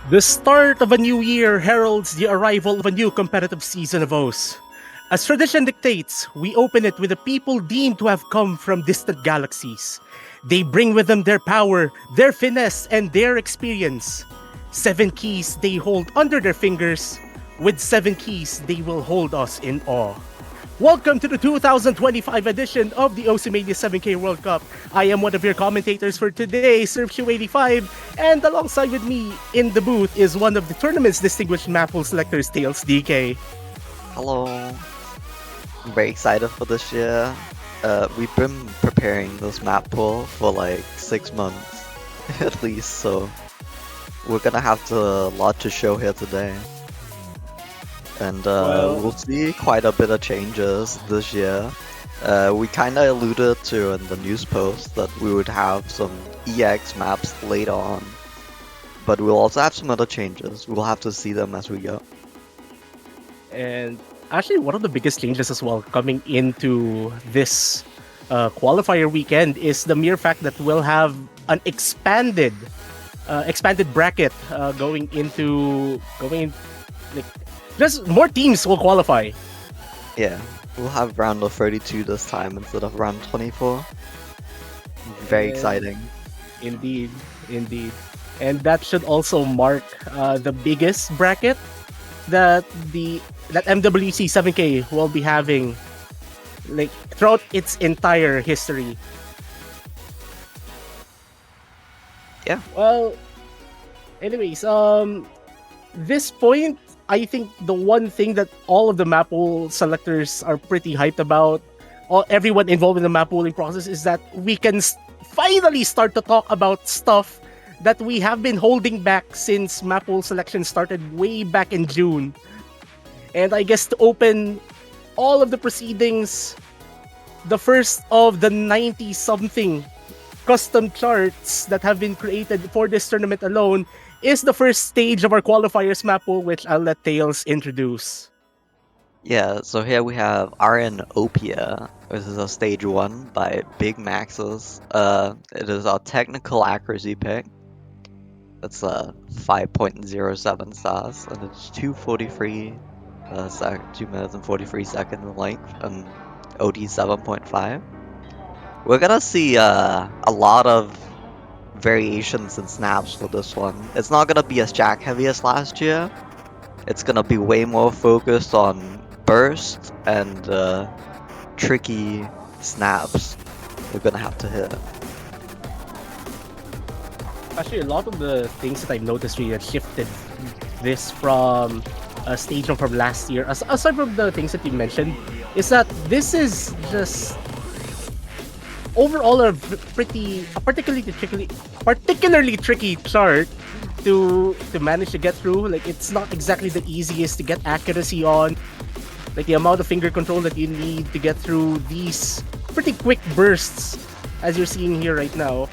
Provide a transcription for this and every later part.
The start of a new year heralds the arrival of a new competitive season of O's. As tradition dictates, we open it with the people deemed to have come from distant galaxies. They bring with them their power, their finesse, and their experience. 7 keys they hold under their fingers. With 7 keys, they will hold us in awe. Welcome to the 2025 edition of the Oceania 7K World Cup. I am one of your commentators for today, Surfshoe85, and alongside with me in the booth is one of the tournament's distinguished map pool selectors, Tails DK. Hello. I'm very excited for this year. We've been preparing this map pool for like 6 months at least, so we're gonna have a lot to show here today. And we'll see quite a bit of changes this year. We kinda alluded to in the news post that we would have some EX maps later on, but we'll also have some other changes. We'll have to see them as we go. And actually, one of the biggest changes as well coming into this qualifier weekend is the mere fact that we'll have an expanded bracket like just more teams will qualify. Yeah, we'll have round of 32 this time instead of round 24. Very exciting. Indeed. And that should also mark the biggest bracket that MWC 7K will be having like throughout its entire history. Yeah. Well, anyways, this point, I think the one thing that all of the map pool selectors are pretty hyped about, everyone involved in the map pooling process, is that we can finally start to talk about stuff that we have been holding back since map pool selection started way back in June. And I guess to open all of the proceedings, the first of the 90-something custom charts that have been created for this tournament alone is the first stage of our qualifiers map pool, which I'll let Tails introduce. Yeah, so here we have RN Opia. This is a stage 1 by Big Maxes. It is our technical accuracy pick. That's 5.07 stars, and it's 2:43, 2 minutes and 43 seconds in length, and OD 7.5. We're gonna see a lot of variations in snaps for this one. It's not gonna be as jack heavy as last year. It's gonna be way more focused on burst and tricky snaps we're gonna have to hit. Actually, a lot of the things that I've noticed really that shifted this from a stage one from last year, aside from the things that you mentioned, is that this is just overall a particularly tricky chart to manage to get through. Like, it's not exactly the easiest to get accuracy on. Like, the amount of finger control that you need to get through these pretty quick bursts, as you're seeing here right now.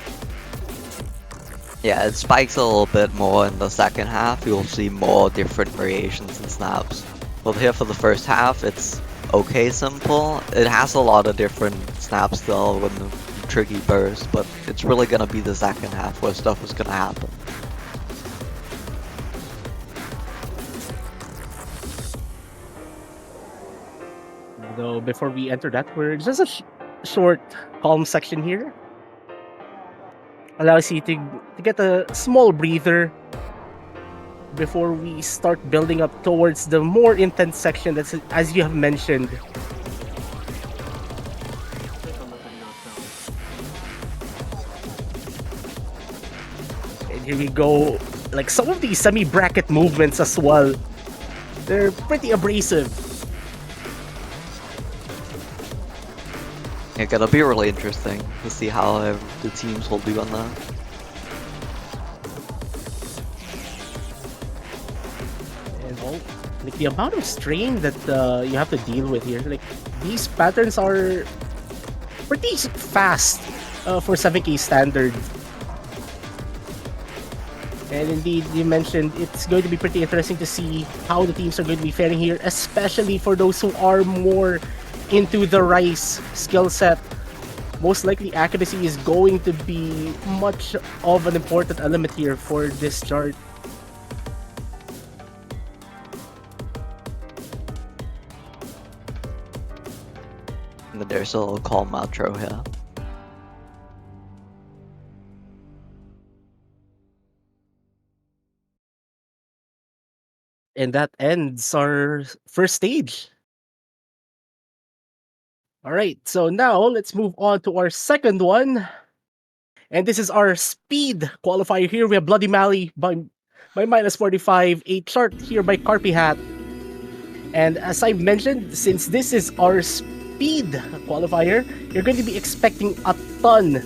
Yeah, it spikes a little bit more in the second half. You'll see more different variations in snaps. But here for the first half, it's okay simple. It has a lot of different snaps still with the tricky burst, but it's really gonna be the second half where stuff is gonna happen. Though before we enter that, we're just a short calm section here. Allows you to get a small breather before we start building up towards the more intense section that's, as you have mentioned. And here we go. Like, some of these semi-bracket movements as well, they're pretty abrasive. It's gonna be really interesting to see how the teams will do on that. And like the amount of strain that you have to deal with here, like these patterns are pretty fast for 7K standard. And indeed, you mentioned it's going to be pretty interesting to see how the teams are going to be faring here, especially for those who are more into the Rice skill set. Most likely accuracy is going to be much of an important element here for this chart. there's a little calm outro here. And that ends our first stage. All right, so now let's move on to our second one. And this is our speed qualifier here. We have Bloody Mally by minus 45, a chart here by Carpy Hat. And as I mentioned, since this is our speed qualifier, you're going to be expecting a ton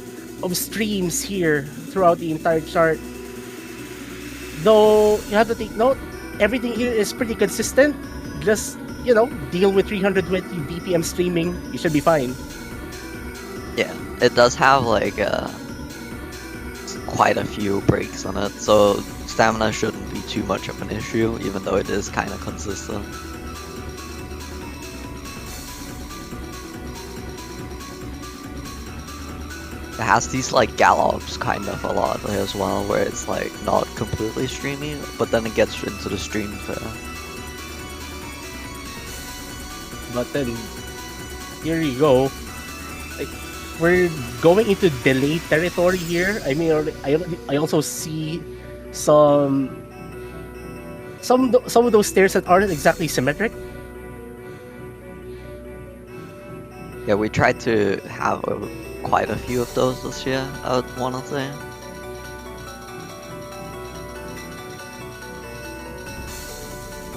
of streams here throughout the entire chart. Though you have to take note, everything here is pretty consistent. Just, deal with 320 BPM streaming. You should be fine. Yeah, it does have like quite a few breaks on it, so stamina shouldn't be too much of an issue, even though it is kind of consistent. It has these like gallops kind of a lot as well, where it's like not completely streamy, but then it gets into the stream fare. But then, here you go. Like, we're going into delay territory here. I mean, I also see some of those stairs that aren't exactly symmetric. Yeah, we tried to have quite a few of those this year, I would want to say.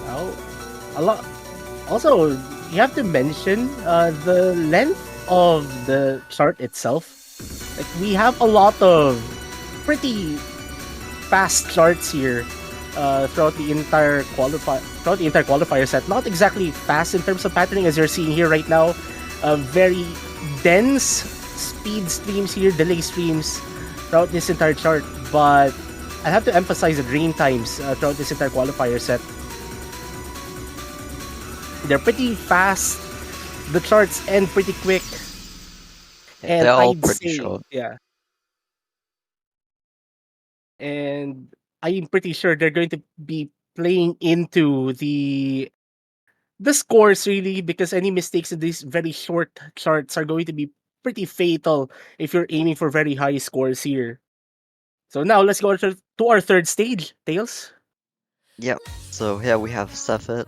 Well, a lot. Also, you have to mention the length of the chart itself. Like, we have a lot of pretty fast charts here throughout the entire qualifier set. Not exactly fast in terms of patterning as you're seeing here right now. Very dense speed streams here, delay streams throughout this entire chart. But I have to emphasize the drain times throughout this entire qualifier set. They're pretty fast. The charts end pretty quick. And They're all I'd pretty say, short. yeah. And I'm pretty sure they're going to be playing into the scores really, because any mistakes in these very short charts are going to be pretty fatal if you're aiming for very high scores here. So now let's go to our third stage, Tails. Yep, so here we have Cephet,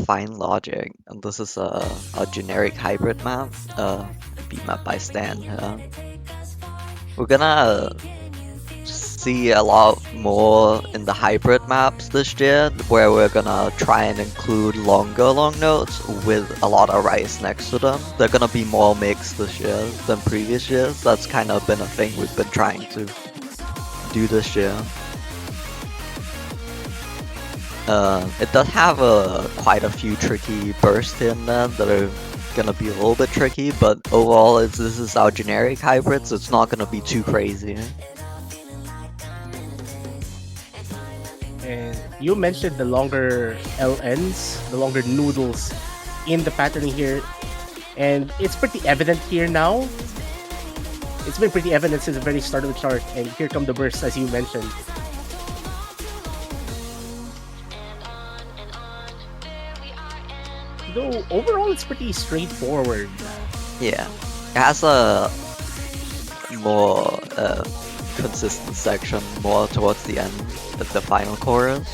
Fine Logic, and this is a generic hybrid map, beat map by Stan here. We're gonna see a lot more in the hybrid maps this year, where we're gonna try and include longer long notes with a lot of rice next to them. They're gonna be more mixed this year than previous years. That's kind of been a thing we've been trying to do this year. It does have quite a few tricky bursts in there that are gonna be a little bit tricky, but overall this is our generic hybrid, so it's not gonna be too crazy. And you mentioned the longer LNs, the longer noodles in the patterning here. And it's pretty evident here now. It's been pretty evident since the very start of the chart. And here come the bursts, as you mentioned. Though overall, it's pretty straightforward. Yeah, it has a more consistent section more towards the end of the final chorus.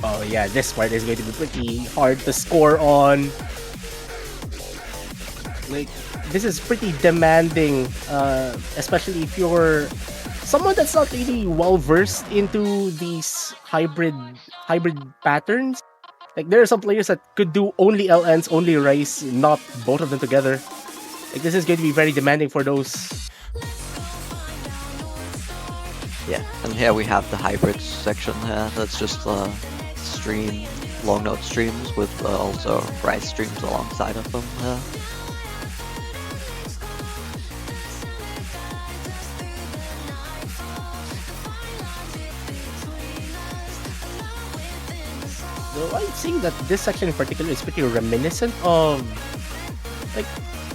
Oh yeah, this part is going to be pretty hard to score on. Like, this is pretty demanding, especially if you're someone that's not really well versed into these hybrid patterns. Like, there are some players that could do only LNs, only Rice, not both of them together. Like, this is going to be very demanding for those. Yeah, and here we have the hybrid section here. That's just stream, long note streams with also rice streams alongside of them here. Though I'd say that this section in particular is pretty reminiscent of, like,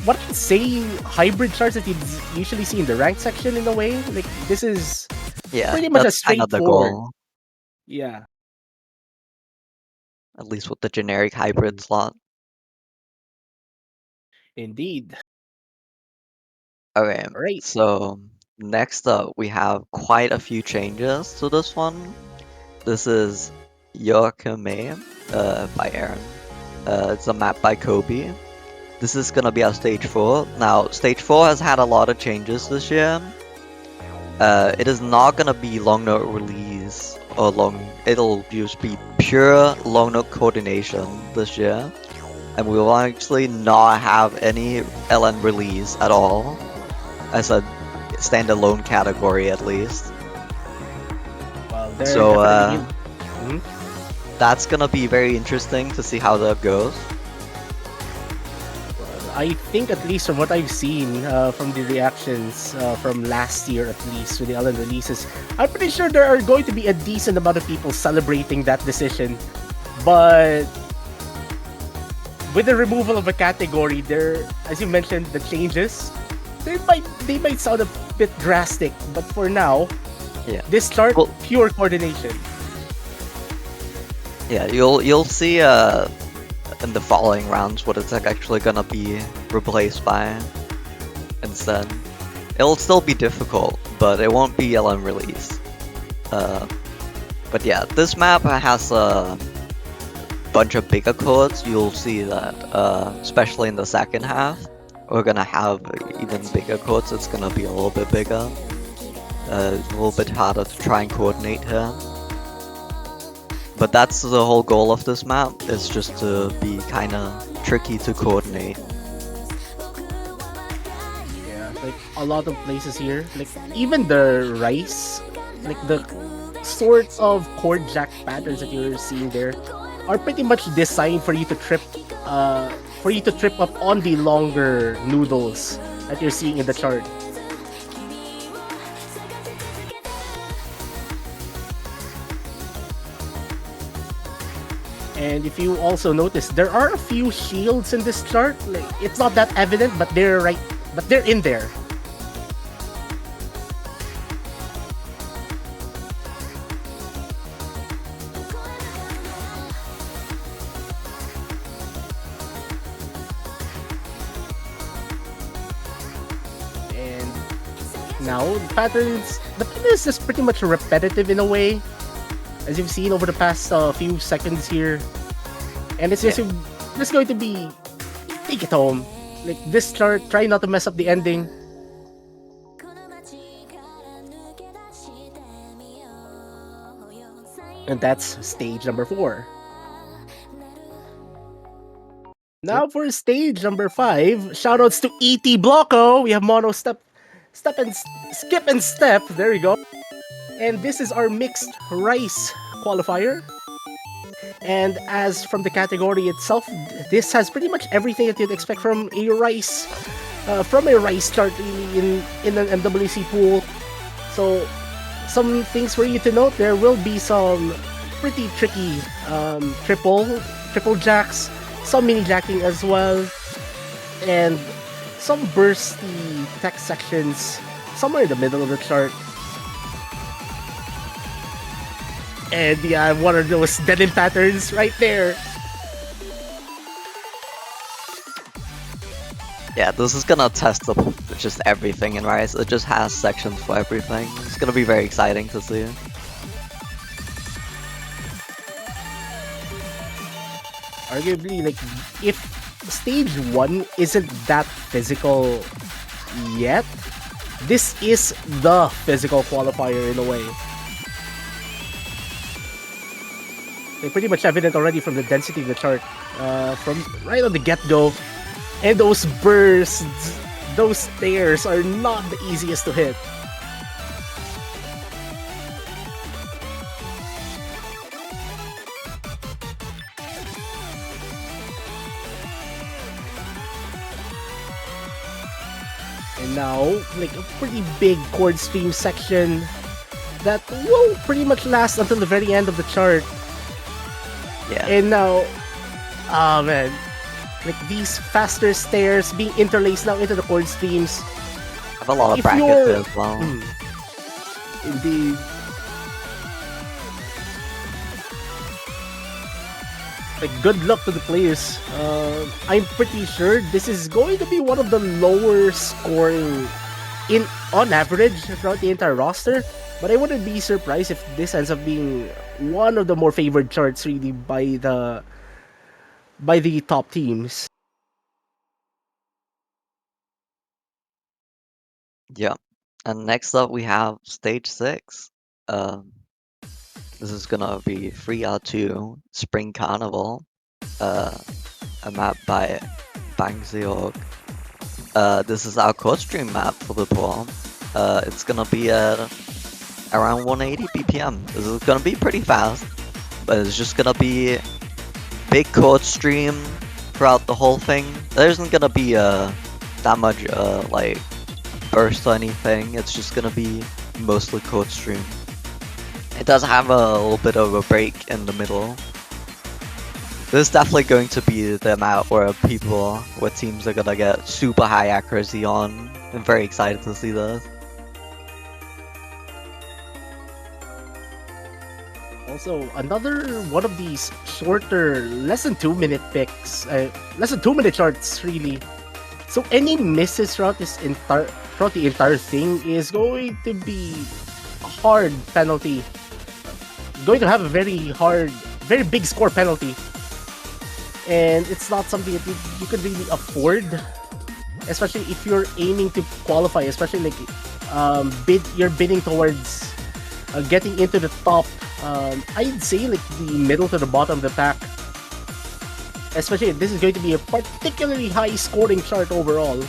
what I'd say hybrid charts that you usually see in the ranked section in a way. Like, this is Yeah, pretty much a that's kind of the straightforward. goal. Yeah. at least with the generic hybrid slot. Indeed. Okay, Right. so next up we have quite a few changes to this one. This is Yoakame by Aaron. It's a map by Kobe. This is gonna be our stage 4. Now, stage 4 has had a lot of changes this year. It is not gonna be long note release or it'll just be pure long note coordination this year. And we will actually not have any LN release at all, as a standalone category at least. Well, they're So definitely in. Mhm. that's gonna be very interesting to see how that goes. I think, at least from what I've seen from the reactions from last year, at least with the Ellen releases, I'm pretty sure there are going to be a decent amount of people celebrating that decision. But with the removal of a category, there, as you mentioned, the changes, they might sound a bit drastic. But for now, Yeah. this chart, Well, pure coordination. yeah, you'll see in the following rounds what it's actually gonna be replaced by instead. It'll still be difficult, but it won't be LM release. But yeah, this map has a bunch of bigger chords. You'll see that, especially in the second half, we're gonna have even bigger chords. It's gonna be a little bit bigger. A little bit harder to try and coordinate here. But that's the whole goal of this map, is just to be kinda tricky to coordinate. Yeah, like a lot of places here, like even the rice, like the sorts of chord jack patterns that you're seeing there, are pretty much designed for you to trip up on the longer noodles that you're seeing in the chart. And if you also notice, there are a few shields in this chart. Like, it's not that evident, but they're in there. And now the pattern is just pretty much repetitive in a way, as you've seen over the past few seconds here. And it's just going to be take it home. Like this chart, try not to mess up the ending. And that's stage number 4. Now for stage number 5, shoutouts to ET Blocko. We have mono step and skip and step. There we go. And this is our mixed rice qualifier. And as from the category itself, this has pretty much everything that you'd expect from a rice chart really in an MWC pool. So some things for you to note: there will be some pretty tricky triple jacks, some mini jacking as well, and some bursty text sections somewhere in the middle of the chart. And yeah, one of those denim patterns right there. Yeah, this is gonna test just everything in Rise. It just has sections for everything. It's gonna be very exciting to see. Arguably, like, if stage 1 isn't that physical yet, this is the physical qualifier in a way. They're pretty much evident already from the density of the chart, from right on the get-go. And those bursts, those stairs are not the easiest to hit. And now, like a pretty big chord stream section that will pretty much last until the very end of the chart. Yeah. And now, oh man, like these faster stairs being interlaced now into the chord streams. Have a lot of If brackets you're- as well. Indeed. Like, good luck to the players. I'm pretty sure this is going to be one of the lower scoring in on average throughout the entire roster. But I wouldn't be surprised if this ends up being one of the more favored charts really by the top teams. Yeah. And next up we have stage 6. Um, this is gonna be 3R2 Spring Carnival. Uh, a map by Bang Seok. This is our co-stream map for the pool. It's gonna be at around 180 BPM. This is gonna be pretty fast, but it's just gonna be big code stream throughout the whole thing. There isn't gonna be that much like burst or anything. It's just gonna be mostly code stream. It does have a little bit of a break in the middle. This is definitely going to be the map where teams are gonna get super high accuracy on. I'm very excited to see this. Also, another one of these shorter, less than 2 minute picks, less than 2 minute charts, really. So any misses throughout the entire thing is going to be a hard penalty. Going to have a very big score penalty, and it's not something that you could really afford, especially if you're aiming to qualify. Especially like you're bidding towards getting into the top. I'd say like the middle to the bottom of the pack. Especially if this is going to be a particularly high scoring chart overall.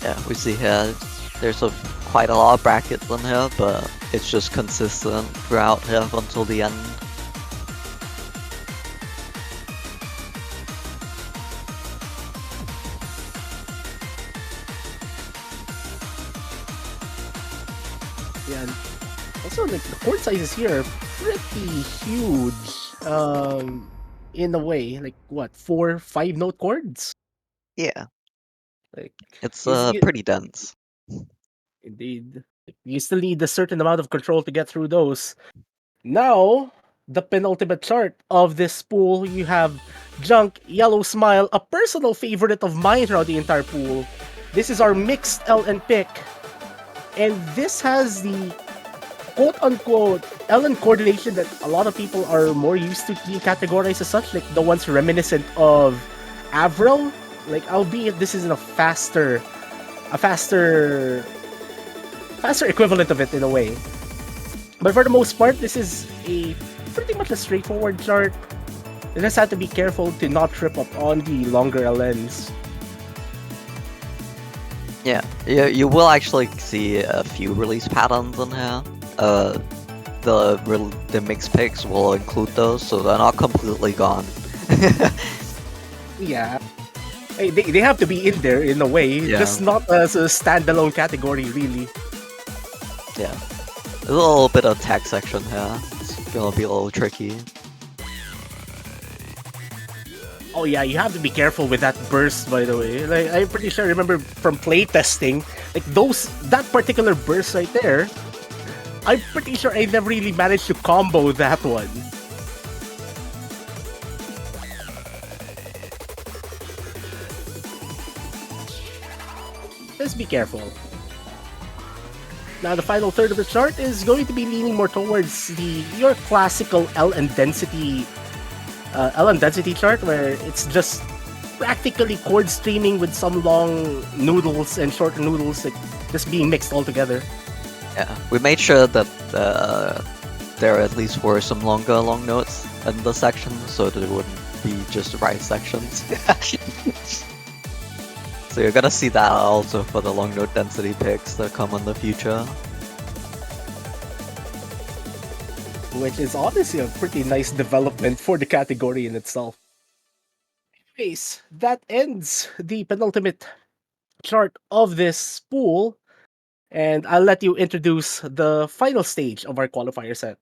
Yeah, we see here there's quite a lot of brackets in here, but it's just consistent throughout here until the end. Yeah. And also, like the court sizes here are pretty huge. In a way, like what, 4, 5 note chords? Yeah, Like, it's is it pretty dense. indeed? You still need a certain amount of control to get through those. Now, the penultimate chart of this pool, you have Junk, Yellow Smile, a personal favorite of mine throughout the entire pool. This is our mixed LN pick, and this has the quote-unquote LN coordination that a lot of people are more used to being categorized as such, like the ones reminiscent of Avril. Like, albeit this isn't a faster equivalent of it in a way. But for the most part, this is a pretty much a straightforward chart. You just have to be careful to not trip up on the longer LNs. Yeah, you will actually see a few release patterns in here. The mixed picks will include those, so they're not completely gone. Yeah. Hey, they have to be in there in a way, Yeah. just not as a standalone category, really. Yeah, there's a little bit of tech section here. It's gonna be a little tricky. Oh yeah, you have to be careful with that burst, by the way. Like, I'm pretty sure I remember from playtesting, like that particular burst right there, I'm pretty sure I never really managed to combo that one. Just be careful. Now the final third of the chart is going to be leaning more towards your classical LN density chart, where it's just practically chord streaming with some long noodles and shorter noodles, like just being mixed all together. Yeah, we made sure that there at least were some longer long notes in the sections, so that it wouldn't be just right sections. So you're gonna see that also for the long note density picks that come in the future. Which is honestly a pretty nice development for the category in itself. Anyways, that ends the penultimate chart of this pool, and I'll let you introduce the final stage of our qualifier set.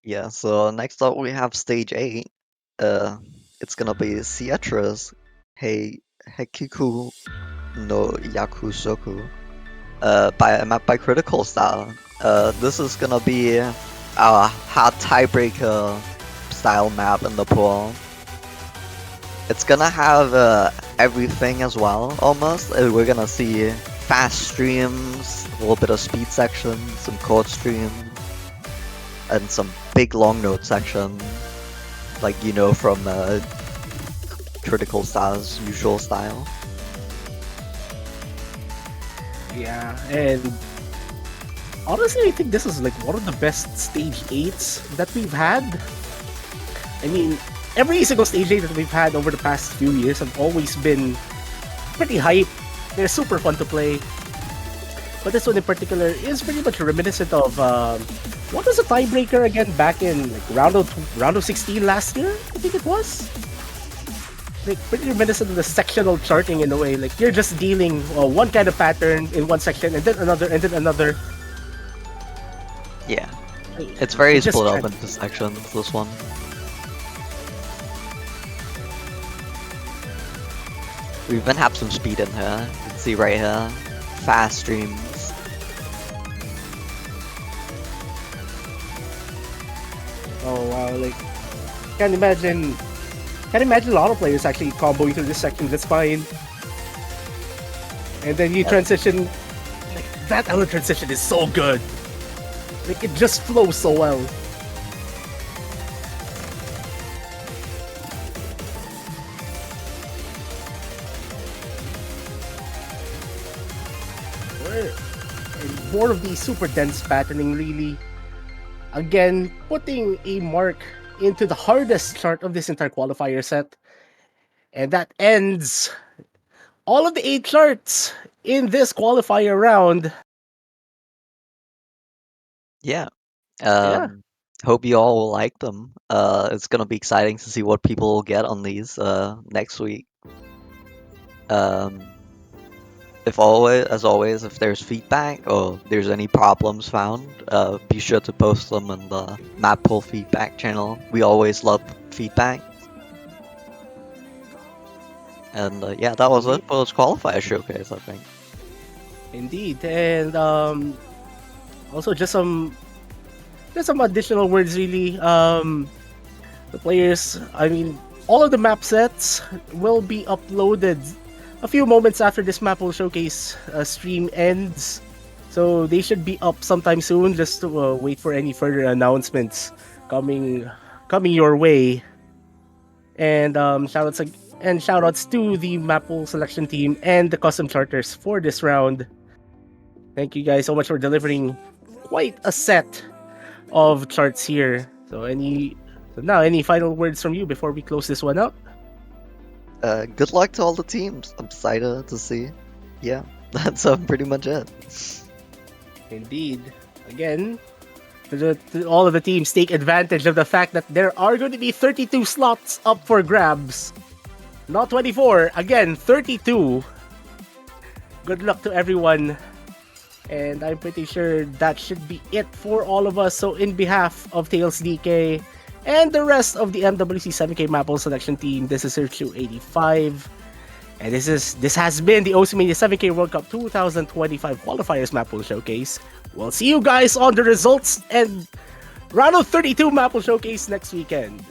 Yeah, so next up we have stage 8. It's gonna be Sietra's Hekiku no Yakusoku. By Critical Style. This is gonna be hot tiebreaker style map in the pool. It's gonna have everything as well, almost. We're gonna see fast streams, a little bit of speed section, some chord stream, and some big long note section, like you know from Critical Style's usual style. Yeah, and honestly, I think this is like one of the best stage 8s that we've had. I mean, every single stage 8 that we've had over the past few years have always been pretty hype. They're super fun to play. But this one in particular is pretty much reminiscent of what was the tiebreaker again back in like round of 16 last year? I think it was. Like pretty reminiscent of the sectional charting in a way. Like you're just dealing one kind of pattern in one section and then another and then another. Yeah, it's very Just split up into sections, this one. We even have some speed in here. You can see right here. Fast streams. Oh wow, like can't imagine a lot of players actually comboing through this section just fine. And then you transition, like that other transition is so good. Like it just flows so well. And more of the super dense patterning really. Again, putting a mark into the hardest chart of this entire qualifier set. And that ends all of the 8 charts in this qualifier round. Yeah. Yeah. Hope you all will like them. It's gonna be exciting to see what people will get on these next week. Um, as always, if there's feedback or there's any problems found, be sure to post them in the Map Pool feedback channel. We always love feedback. And yeah, that was it for this qualifier showcase, I think. Indeed. And also just some additional words really. The players, I mean, all of the map sets will be uploaded a few moments after this map will showcase stream ends. So they should be up sometime soon. Just to wait for any further announcements coming your way. And shoutouts to the map pool selection team and the custom charters for this round. Thank you guys so much for delivering quite a set of charts here. So now any final words from you before we close this one up? Good luck to all the teams. I'm excited to see. Yeah, that's pretty much it. Indeed. Again, to all of the teams, take advantage of the fact that there are going to be 32 slots up for grabs. Not 24. Again, 32. Good luck to everyone. And I'm pretty sure that should be it for all of us. So in behalf of Tails DK and the rest of the MWC 7K Maple selection team, this is Sergio85. And this has been the Oceania 7K World Cup 2025 Qualifiers Maple Showcase. We'll see you guys on the results and round of 32 Maple Showcase next weekend.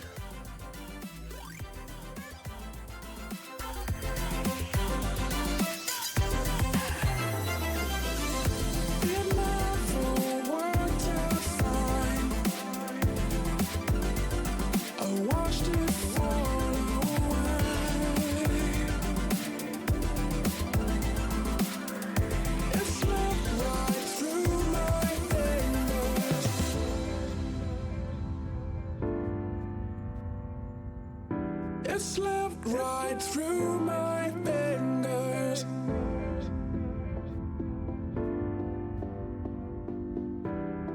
It slipped right through my fingers.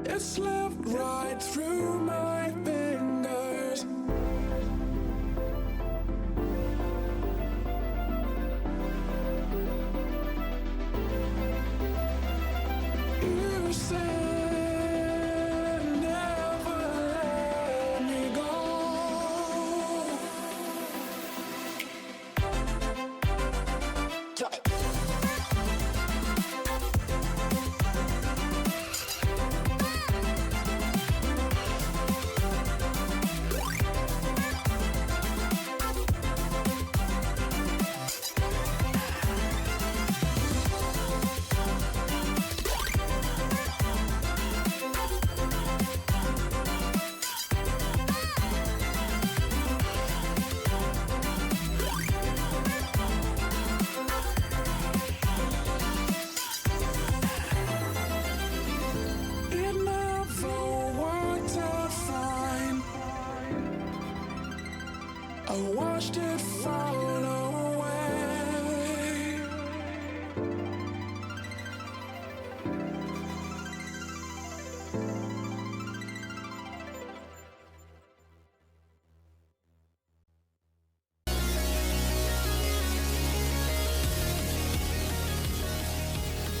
It slipped right through my fingers. You said never let me go.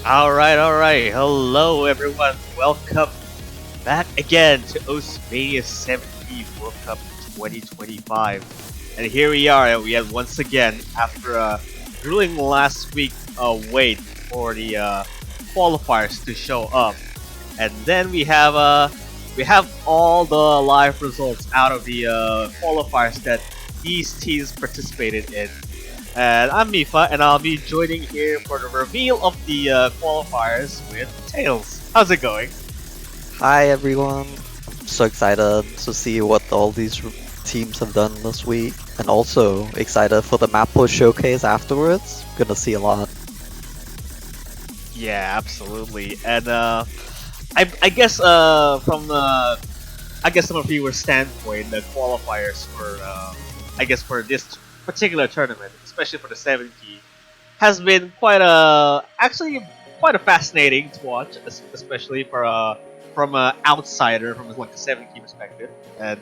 Alright. Hello, everyone. Welcome back again to Mania 70 World Cup 2025. And here we are. We have once again, after a grueling last week wait for the qualifiers to show up. And then we have all the live results out of the qualifiers that these teams participated in. And I'm Mifa, and I'll be joining here for the reveal of the qualifiers with Tails. How's it going? Hi everyone. I'm so excited to see what all these teams have done this week, and also excited for the map push showcase afterwards. Gonna see a lot. Yeah, absolutely. And I guess from from a viewer standpoint, the qualifiers for for this particular tournament, especially for the 70, has been quite a fascinating to watch, especially for from an outsider, from like a 70 perspective, and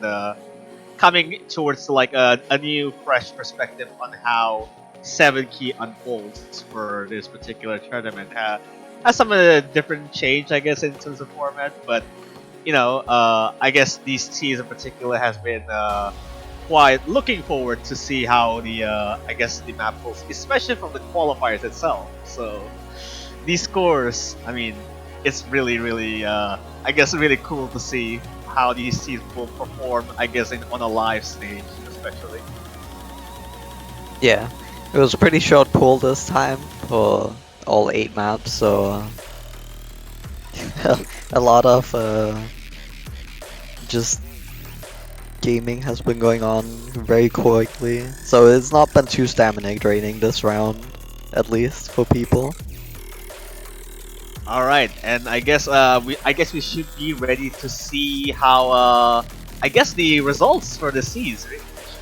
coming towards like a new, fresh perspective on how 7 key unfolds for this particular tournament. Has some different change, I guess, in terms of format, but I guess these teams in particular has been quite looking forward to see how the the map goes, especially from the qualifiers itself. So these scores, I mean, it's really really cool to see how these teams will perform. I guess on a live stage, especially. Yeah, it was a pretty short pool this time for all 8 maps, so a lot of just gaming has been going on very quickly, so it's not been too stamina draining this round, at least for people. All right, and I guess we should be ready to see how the results for the C's.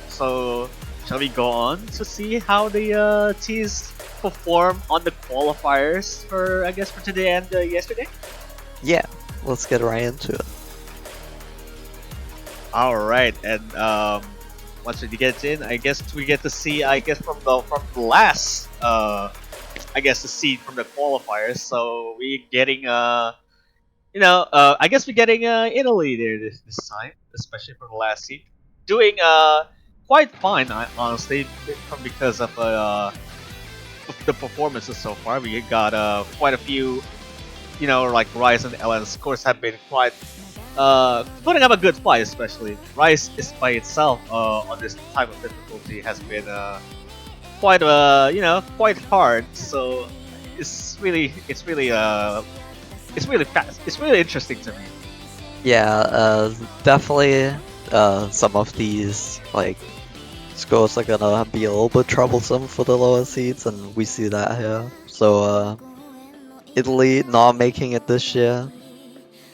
So shall we go on to see how the T's perform on the qualifiers for for today and yesterday? Yeah, let's get right into it. All right, and once we get in, I guess we get to see from the last the seed from the qualifiers. So we're getting we're getting Italy there this time, especially for the last seed, doing quite fine, honestly, from because of the performances so far. We got quite a few, like Rise and LN scores have been quite putting up a good fight, especially Rise is by itself on this type of difficulty has been quite hard. So it's really fast. It's really interesting to me. Yeah, definitely some of these like scores are gonna be a little bit troublesome for the lower seeds, and we see that here. So Italy not making it this year,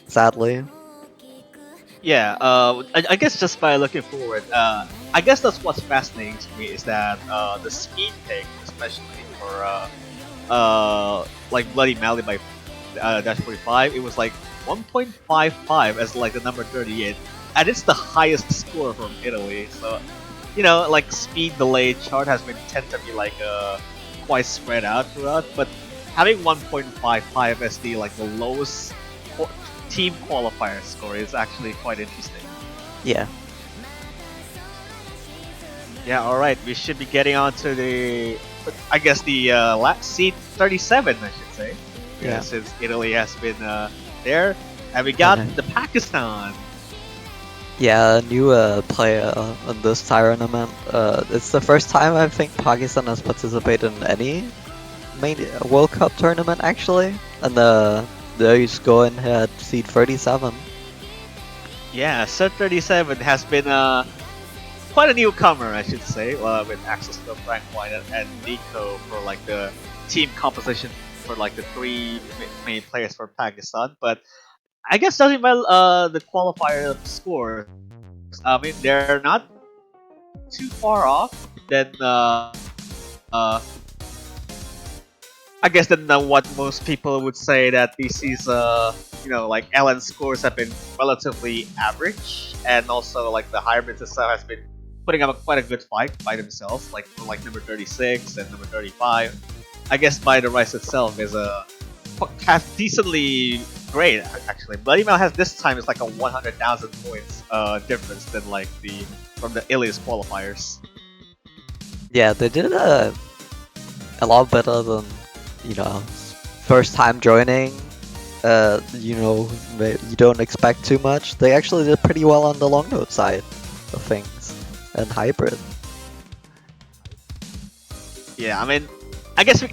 sadly. Yeah, I guess just by looking forward, I guess that's what's fascinating to me is that the speed pick, especially for like Bloody Mally by Dash 45, it was like 1.55 as like the number 38, and it's the highest score from Italy. So, like speed delay chart has been tend to be like quite spread out throughout, but having 1.55 as the lowest team qualifier score is actually quite interesting. Yeah. Yeah, alright, we should be getting on to the last seed 37, I should say. Yeah. Since Italy has been there. And we got the Pakistan. Yeah, a new player in this tournament. It's the first time I think Pakistan has participated in any main World Cup tournament actually, and there he's going at seed 37. Yeah, set 37 has been quite a newcomer, I should say, with access to Frank White and Nico for like the team composition for like the 3 main players for Pakistan. But I guess judging by the qualifier scores, I mean they're not too far off. Then I guess then what most people would say that this is like LN scores have been relatively average, and also like the hybrids itself has been putting up quite a good fight by themselves, like for like number 36 and number 35. I guess by the Rise itself is has decently great actually. Bloody Mel has this time it's like a 100,000 points difference than like the from the Ilias qualifiers. Yeah, they did a lot better than, you know, first time joining. You know, you don't expect too much. They actually did pretty well on the long note side of things and hybrid. Yeah, I mean, I guess you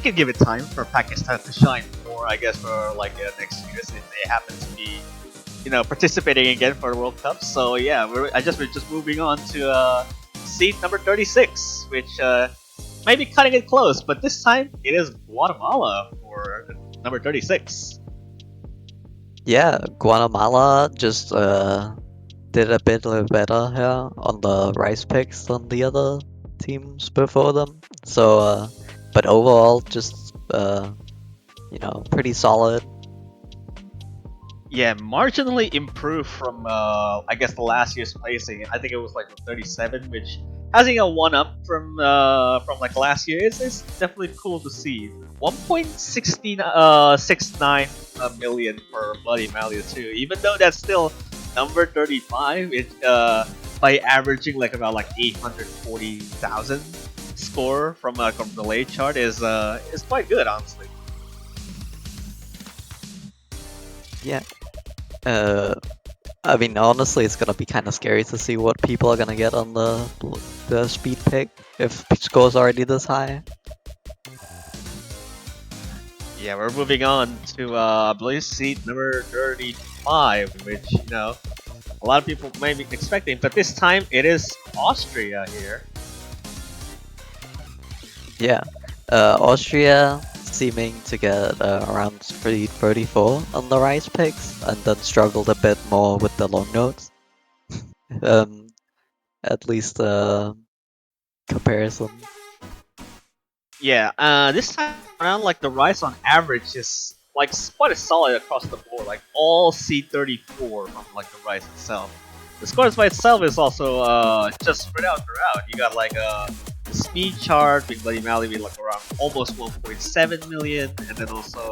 can give it time for Pakistan to shine more. I guess for like next year if they happen to be, you know, participating again for the World Cup. So yeah, we're just moving on to seed number 36, which might be cutting it close, but this time it is Guatemala for number 36. Yeah, Guatemala just did a bit better here on the rice picks than the other teams before them. So, but overall, just you know, pretty solid. Yeah, marginally improved from I guess the last year's placing. I think it was like 37, which having a one up from like last year is definitely cool to see. 1.69 million for Bloody Mally too. Even though that's still number 35, it by averaging like about like 840,000 score from the late chart is quite good honestly. Yeah. I mean, honestly, it's gonna be kind of scary to see what people are gonna get on the speed pick if score's already this high. Yeah, we're moving on to I believe seat number 35, which you know a lot of people may be expecting, but this time it is Austria here. Yeah. Austria seeming to get around 34 on the rice picks and then struggled a bit more with the long notes. At least comparison. Yeah, this time around, like the rise on average is like quite solid across the board, like all C34 from like the rise itself. The scores by itself is also just spread out throughout. You got like the speed chart with Bloody Mally with like around almost 1.7 million, and then also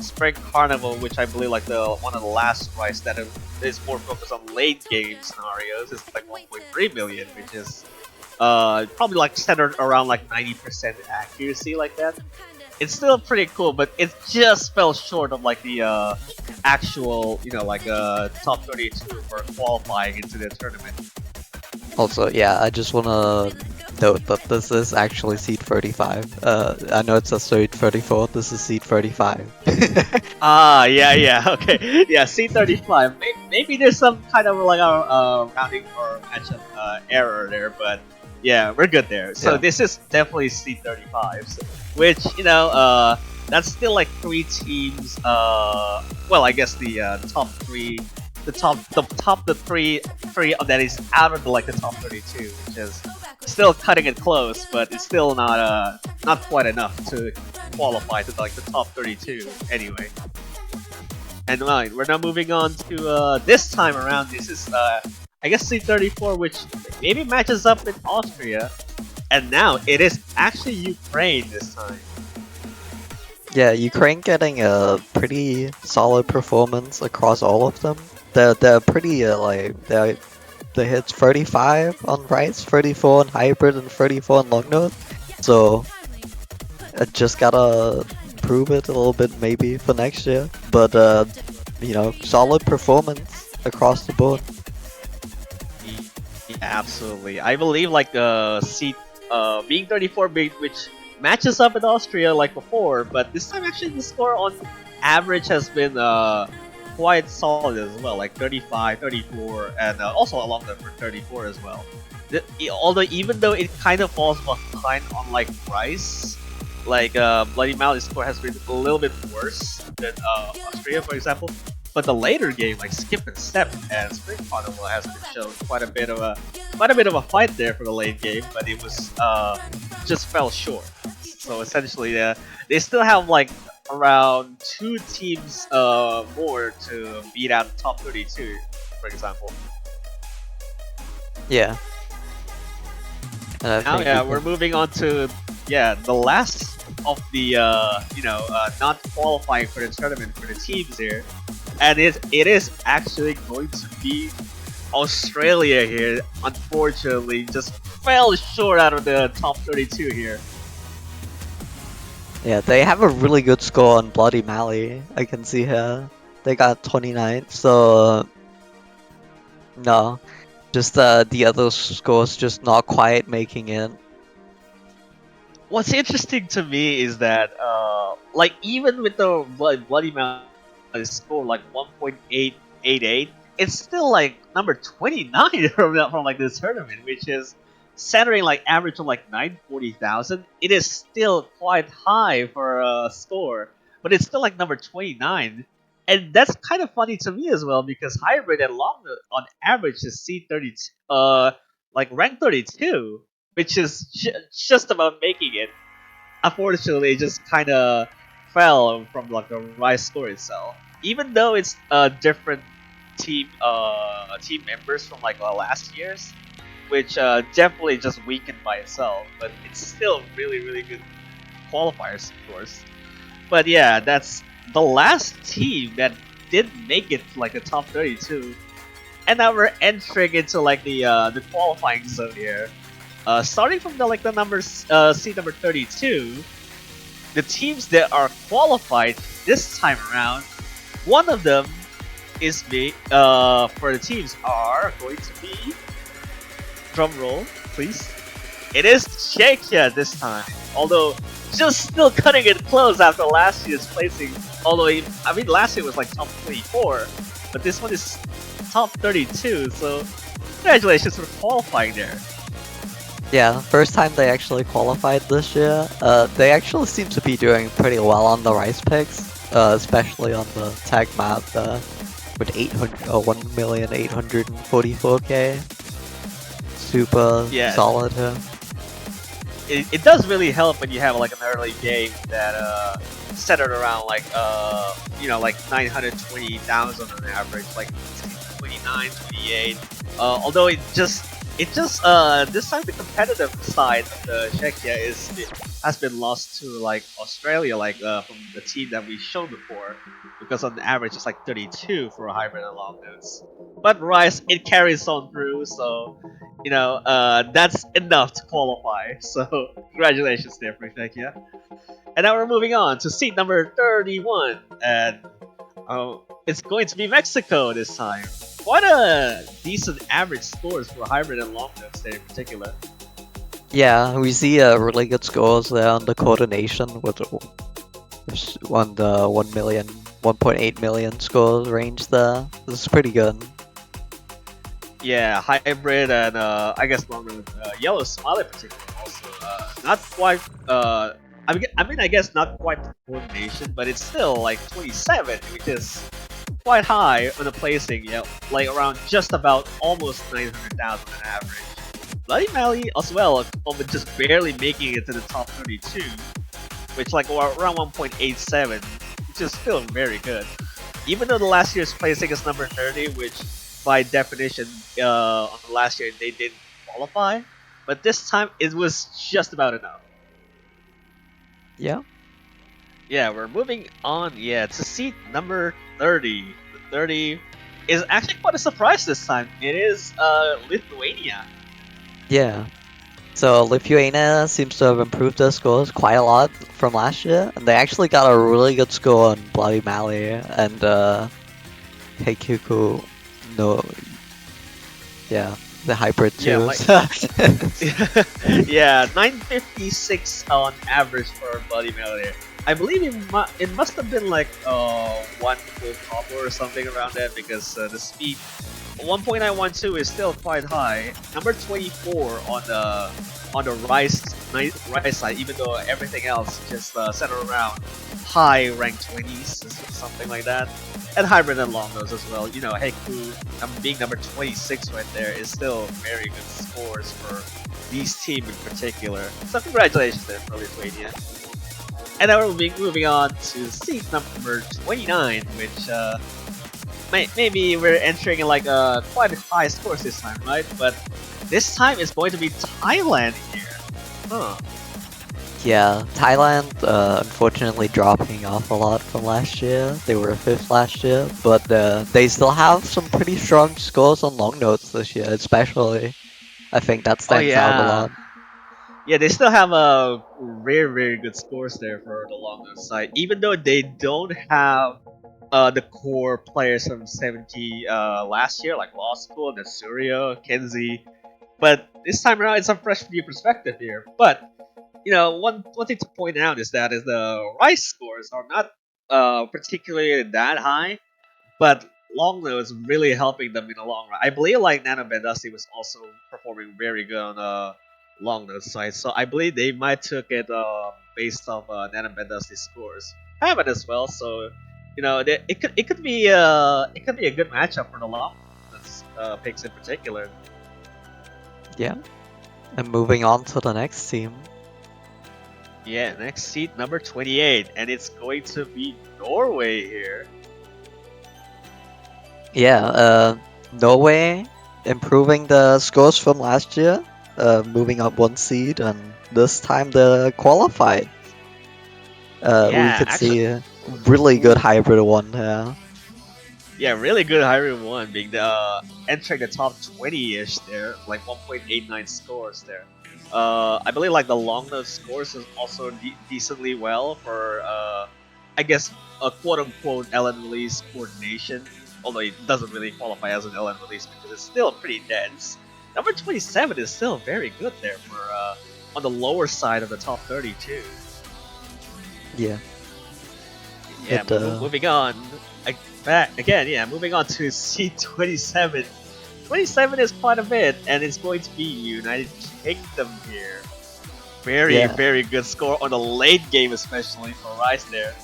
Spring Carnival, which I believe like the one of the last rise that is more focused on late game scenarios, is like 1.3 million, which is probably like centered around like 90% accuracy like that. It's still pretty cool, but it just fell short of like the actual, you know, like top 32 for qualifying into the tournament. Also, yeah, I just wanna note that this is actually seed 35. I know it says seed 34, this is seed 35. Ah, yeah, okay, yeah, C35. Maybe there's some kind of like a rounding or matchup error there, but yeah, we're good there. So Yeah. this is definitely C35s, which you know, that's still like three teams. Well, I guess the top three, the three that is out of the like the top 32, which is still cutting it close, but it's still not quite enough to qualify to like the top 32 anyway. And right, we're now moving on to this time around. This is I guess C34, which maybe matches up with Austria, and now it is actually Ukraine this time. Yeah, Ukraine getting a pretty solid performance across all of them. They're pretty like they hit 35 on rice, 34 on hybrid, and 34 on long note. So I just gotta improve it a little bit maybe for next year. But you know, solid performance across the board. Yeah, absolutely. I believe like the seat being 34 which matches up with Austria like before, but this time actually the score on average has been quite solid as well, like 35, 34, and also along the for 34 as well. Although even though it kind of falls behind on like Rice, like Bloody Mally's score has been a little bit worse than Austria, for example. But the later game, like Skip and Step and Spring Carnival, has been shown quite a bit of a fight there for the late game, but it was just fell short. So essentially, they still have like around 2 teams more to beat out the top 32, for example. Yeah. And I Now, think yeah, we we're can- moving on to the last of the not qualifying for the tournament for the teams here, and it is actually going to be Australia here. Unfortunately, just fell short out of the top 32 here. Yeah, they have a really good score on Bloody Mally. I can see here. They got 29, so no. Just the other scores just not quite making it. What's interesting to me is that like even with the Bloody Mary score like 1.888, it's still like number 29 from like this tournament, which is centering like average of like 940,000. It is still quite high for a score, but it's still like number 29. And that's kind of funny to me as well because hybrid and long on average is C32, like rank 32, which is just about making it. Unfortunately, it just kind of fell from like the rise score itself. Even though it's different team members from like last year's, which definitely just weakened by itself, but it's still really good qualifiers, of course. But yeah, that's the last team that did make it to like the top 32, and now we're entering into like the qualifying zone here. Starting from the like the numbers seed number 32, the teams that are qualified this time around, one of them is for the teams are going to be, drum roll please, it is Czechia this time. Although just still cutting it close after last year's placing. Although I mean last year was like top 24, but this one is top 32. So congratulations for qualifying there. Yeah, first time they actually qualified this year. They actually seem to be doing pretty well on the rice picks, especially on the tag map with 1,844,000. Super solid here. It does really help when you have like an early game that centered around like like 920,000 on average, like 29, 28. Although it just this time the competitive side of the Czechia has been lost to like Australia, like from the team that we showed before, because on average it's like 32 for a hybrid and long notes. But Rice, it carries on through, so that's enough to qualify. So congratulations there for Czechia. And now we're moving on to seat number 31, and it's going to be Mexico this time. Quite a decent average scores for hybrid and long notes there in particular. Yeah, we see really good scores there on the coordination with on the 1.8 million score range there. This is pretty good. Yeah, hybrid and I guess long note, yellow smiley particularly also not quite. I guess not quite the coordination, but it's still like 27, which is quite high on the placing, yeah, like around just about almost 900,000 on average. Bloody Mally as well, just barely making it to the top 32, which like around 1.87, which is still very good. Even though the last year's placing is number 30, which by definition on last year they didn't qualify, but this time it was just about enough. Yeah. Yeah, we're moving on, to seat number 30. The 30 is actually quite a surprise this time. It is Lithuania. Yeah. So Lithuania seems to have improved their scores quite a lot from last year, and they actually got a really good score on Bloody Mally and Heikuku. No. Yeah, the hybrid too. Yeah, 956 on average for Bloody Mally. I believe it must have been like one full combo or something around that, because the speed 1.912 is still quite high. Number 24 on the rise side, even though everything else just centered around high rank 20s, something like that. And hybrid and long nose as well. Heiku being number 26 right there is still very good scores for these team in particular. So congratulations there for Lithuania. And now we're moving on to seat number 29, which maybe we're entering in like quite high scores this time, right? But this time it's going to be Thailand here. Huh. Yeah, Thailand unfortunately dropping off a lot from last year. They were 5th last year, but they still have some pretty strong scores on long notes this year, especially. I think that Oh stands out a yeah, lot. yeah. They still have a very good scores there for the long nose side, even though they don't have the core players from 70 last year, like Law School, Nasurio, Kenzie. But this time around, it's a fresh new perspective here. But one thing to point out is the Rice scores are not particularly that high, but Longlow is really helping them in the long run. I believe like Nano Bandasi was also performing very good on the Longlow side, so I believe they might took it based off Nano Bandasi's scores. Haven't as well, so it could be a good matchup for the Long picks in particular. Yeah. And moving on to the next team. Yeah, next seat number 28, and it's going to be Norway here. Yeah, Norway improving the scores from last year, moving up 1 seed, and this time the qualified. We Yeah, could actually, see a really good hybrid one here. yeah, really good hiring one, being the entering the top 20-ish there, like 1.89 scores there. I believe like the long nose scores is also decently well for I guess a quote unquote LN release coordination, although it doesn't really qualify as an LN release because it's still pretty dense. Number 27 is still very good there for on the lower side of the top 32. Yeah. Yeah, It, moving on. Back again, yeah, moving on to C27. 27 is quite a bit, and it's going to be United Kingdom here. Yeah. Very good score on the late game, especially for Rice there.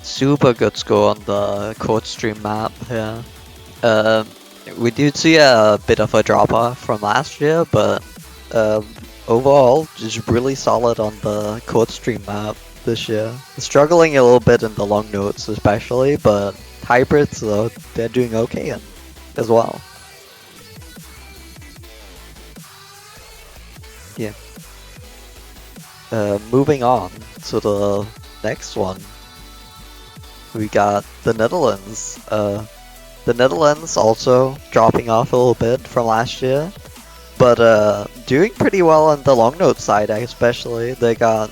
Super good score on the court stream map here. We did see a bit of a drop off from last year, but overall, just really solid on the court stream map this year. Struggling a little bit in the long notes, especially, but hybrids, though, they're doing okay as well. Yeah. Moving on to the next one, we got the Netherlands. The Netherlands also dropping off a little bit from last year, but doing pretty well on the long note side, especially. They got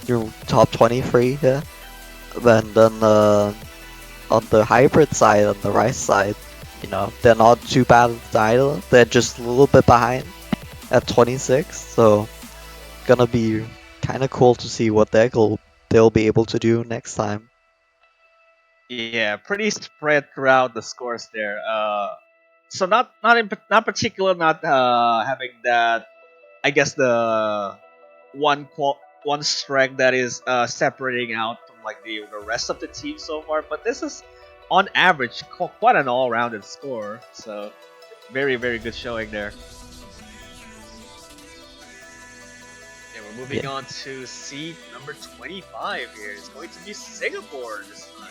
your top 23 here, and then on the hybrid side, on the Rice side, they're not too bad either. They're just a little bit behind at 26, so gonna be kind of cool to see what they'll be able to do next time. Yeah, pretty spread throughout the scores there. So not particular, not having that. I guess the one strength that is separating out from like the rest of the team so far. But this is on average quite an all-rounded score. So very good showing there. And we're moving Yeah. on to seed number 25 here. It's going to be Singapore this time.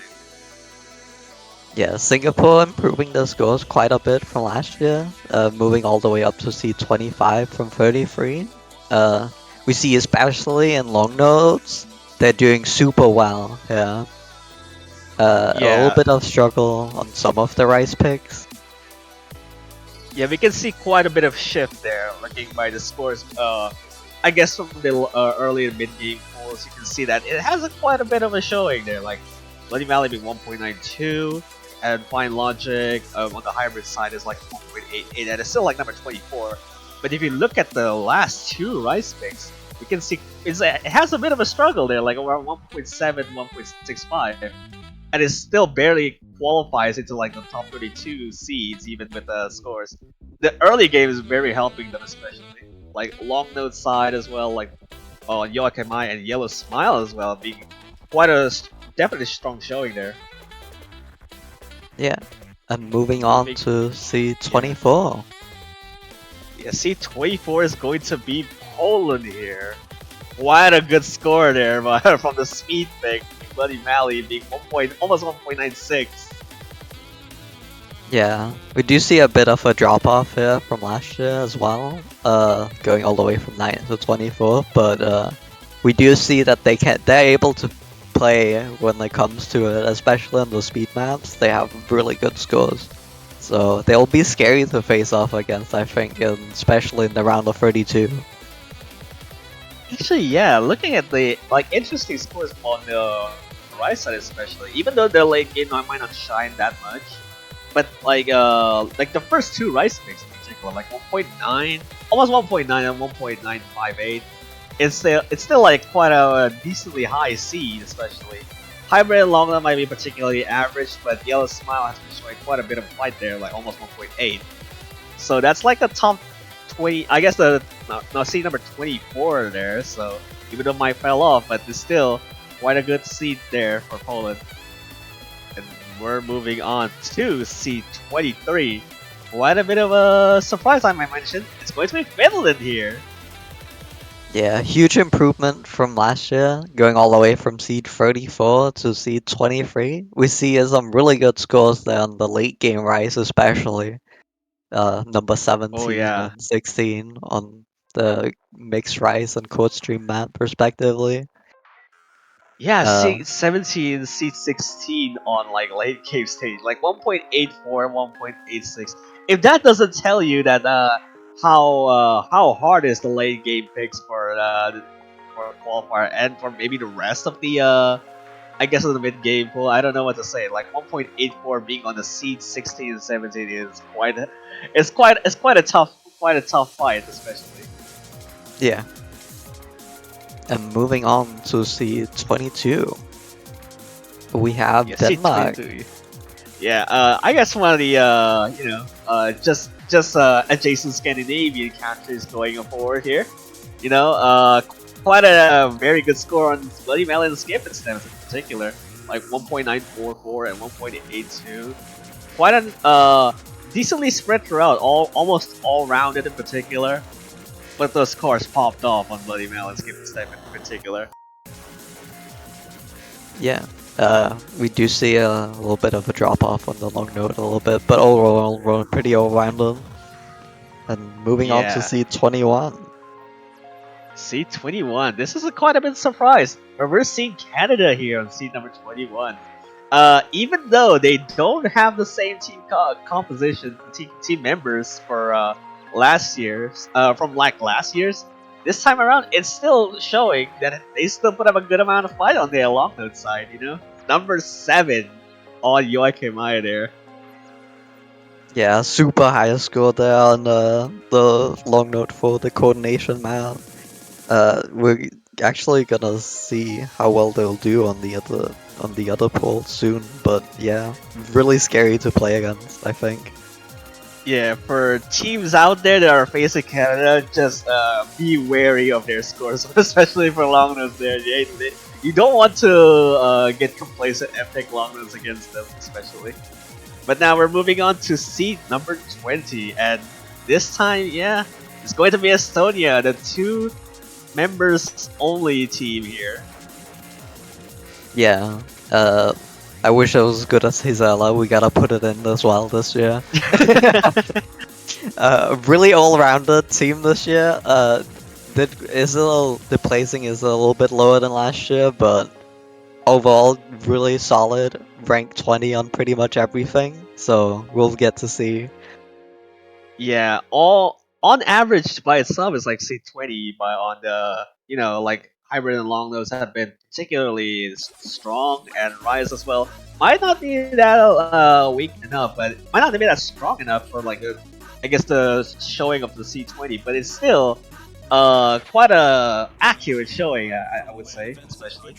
Yeah, Singapore improving their scores quite a bit from last year, moving all the way up to C25 from 33. We see especially in long notes, they're doing super well. Yeah, a little Yeah, bit of struggle on some of the Rice picks. yeah, we can see quite a bit of shift there, looking by the scores. I guess from the early and mid game polls, you can see that it has quite a bit of a showing there. Like Bloody Valley being 1.92, and Fine Logic on the hybrid side is like 1.88, and it's still like number 24. But if you look at the last two Rice picks, you can see it has a bit of a struggle there, like around 1.7, 1.65. And it still barely qualifies into like the top 32 seeds, even with the scores. The early game is very helping them, especially like long note side as well, like Yoakimai and Yellow Smile as well, being quite a definitely strong showing there. Yeah, and moving on to C24. Yeah, C24 is going to be Poland here. Quite a good score there from the speed pick, Bloody Mally being almost 1.96. Yeah, we do see a bit of a drop off here from last year as well, going all the way from 9 to 24. But we do see that they're able to play when it comes to it, especially on the speed maps. They have really good scores, so they'll be scary to face off against, I think, and especially in the round of 32. Actually, yeah, looking at the interesting scores on the right side especially, even though their late game might not shine that much, but like the first two rice picks in particular, like 1.9, almost 1.9 and 1.958, it's still like quite a decently high seed, especially. Hybrid and Longna might be particularly average, but Yellow Smile has been showing quite a bit of fight there, like almost 1.8. So that's like the top 20. I guess no seed number 24 there. So even though mine fell off, but it's still quite a good seed there for Poland. And we're moving on to seed 23. Quite a bit of a surprise, I might mention. It's going to be Finland here. Yeah, huge improvement from last year, going all the way from seed 34 to seed 23. We see some really good scores there on the late game rise, especially number Oh 17 yeah. and 16 on the mixed rise and court stream map, respectively. Yeah, Uh, seat 17, seat 16 on like late game stage, like 1.84 and 1.86. If that doesn't tell you that how hard is the late game picks for qualifier and for maybe the rest of the I guess of the mid game pool, I don't know what to say. Like 1.84 being on the seat 16 and 17 is quite a tough fight, especially. yeah. And moving on to seed 22, we have Yeah, seat Denmark. 22. Yeah, I guess one of the just adjacent Scandinavian countries going forward here. You know, quite a very good score on Bloody Melon and Skip instead in particular, like 1.944 and 1.82. Quite an decently spread throughout, almost all rounded in particular. But those scores popped off on Bloody Melon and Skip instead in particular. Yeah, we do see a little bit of a drop off on the long note a little bit, but overall we're pretty all-rounded. And moving on to Yeah. seed 21. C21. This is quite a bit of surprise, but we're seeing Canada here on seat number 21. Even though they don't have the same team composition, team members for last year's, from like last year's, this time around it's still showing that they still put up a good amount of fight on the long note side. You know, number 7 on Joachim Maya there. Yeah, super high score there on the long note for the coordination map. We're actually gonna see how well they'll do on the other poll soon, but yeah, really scary to play against, I think. Yeah, for teams out there that are facing Canada, just be wary of their scores, especially for long notes there. You don't want to get complacent and pick long notes against them, especially. But now we're moving on to seed number 20, and this time, yeah, it's going to be Estonia, the 2 members only team here. Yeah, I wish I was as good as Hizela. We gotta put it in as well this year. Really all-rounded team this year. The placing is a little bit lower than last year, but overall really solid. Rank 20 on pretty much everything. So we'll get to see. Yeah, all on average by itself is like C20, but on the like hybrid and long nose have been particularly strong, and rise as well. Might not be that weak enough, but might not be that strong enough for like I guess the showing of the C20, but it's still quite a accurate showing, I would say, especially.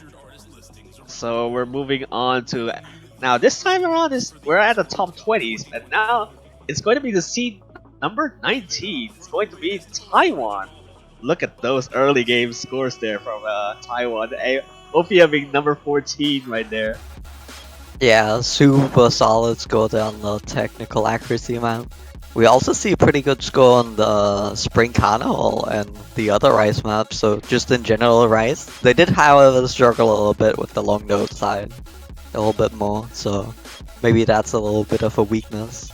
So we're moving on to now. This time around, we're at the top 20s, and now it's going to be the seed number 19. It's going to be Taiwan. Look at those early game scores there from Taiwan. Ophia being number 14 right there. Yeah, super solid score there on the technical accuracy map. We also see a pretty good score on the Spring Carnival and the other Rice maps, so just in general Rice. They did, however, struggle a little bit with the long note side. A little bit more, so maybe that's a little bit of a weakness.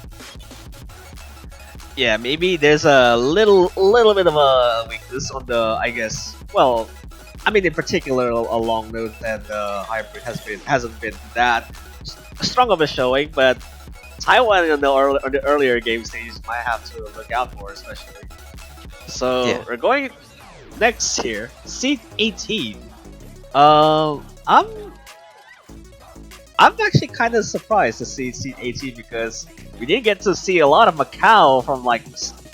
Yeah, maybe there's a little bit of a weakness on the, I guess. Well, I mean, in particular, along those that the hybrid hasn't been that strong of a showing, but Taiwan on the earlier game stages might have to look out for, especially. So Yeah. we're going next here, seed 18. I'm actually kind of surprised to see seed 18 because we didn't get to see a lot of Macau from like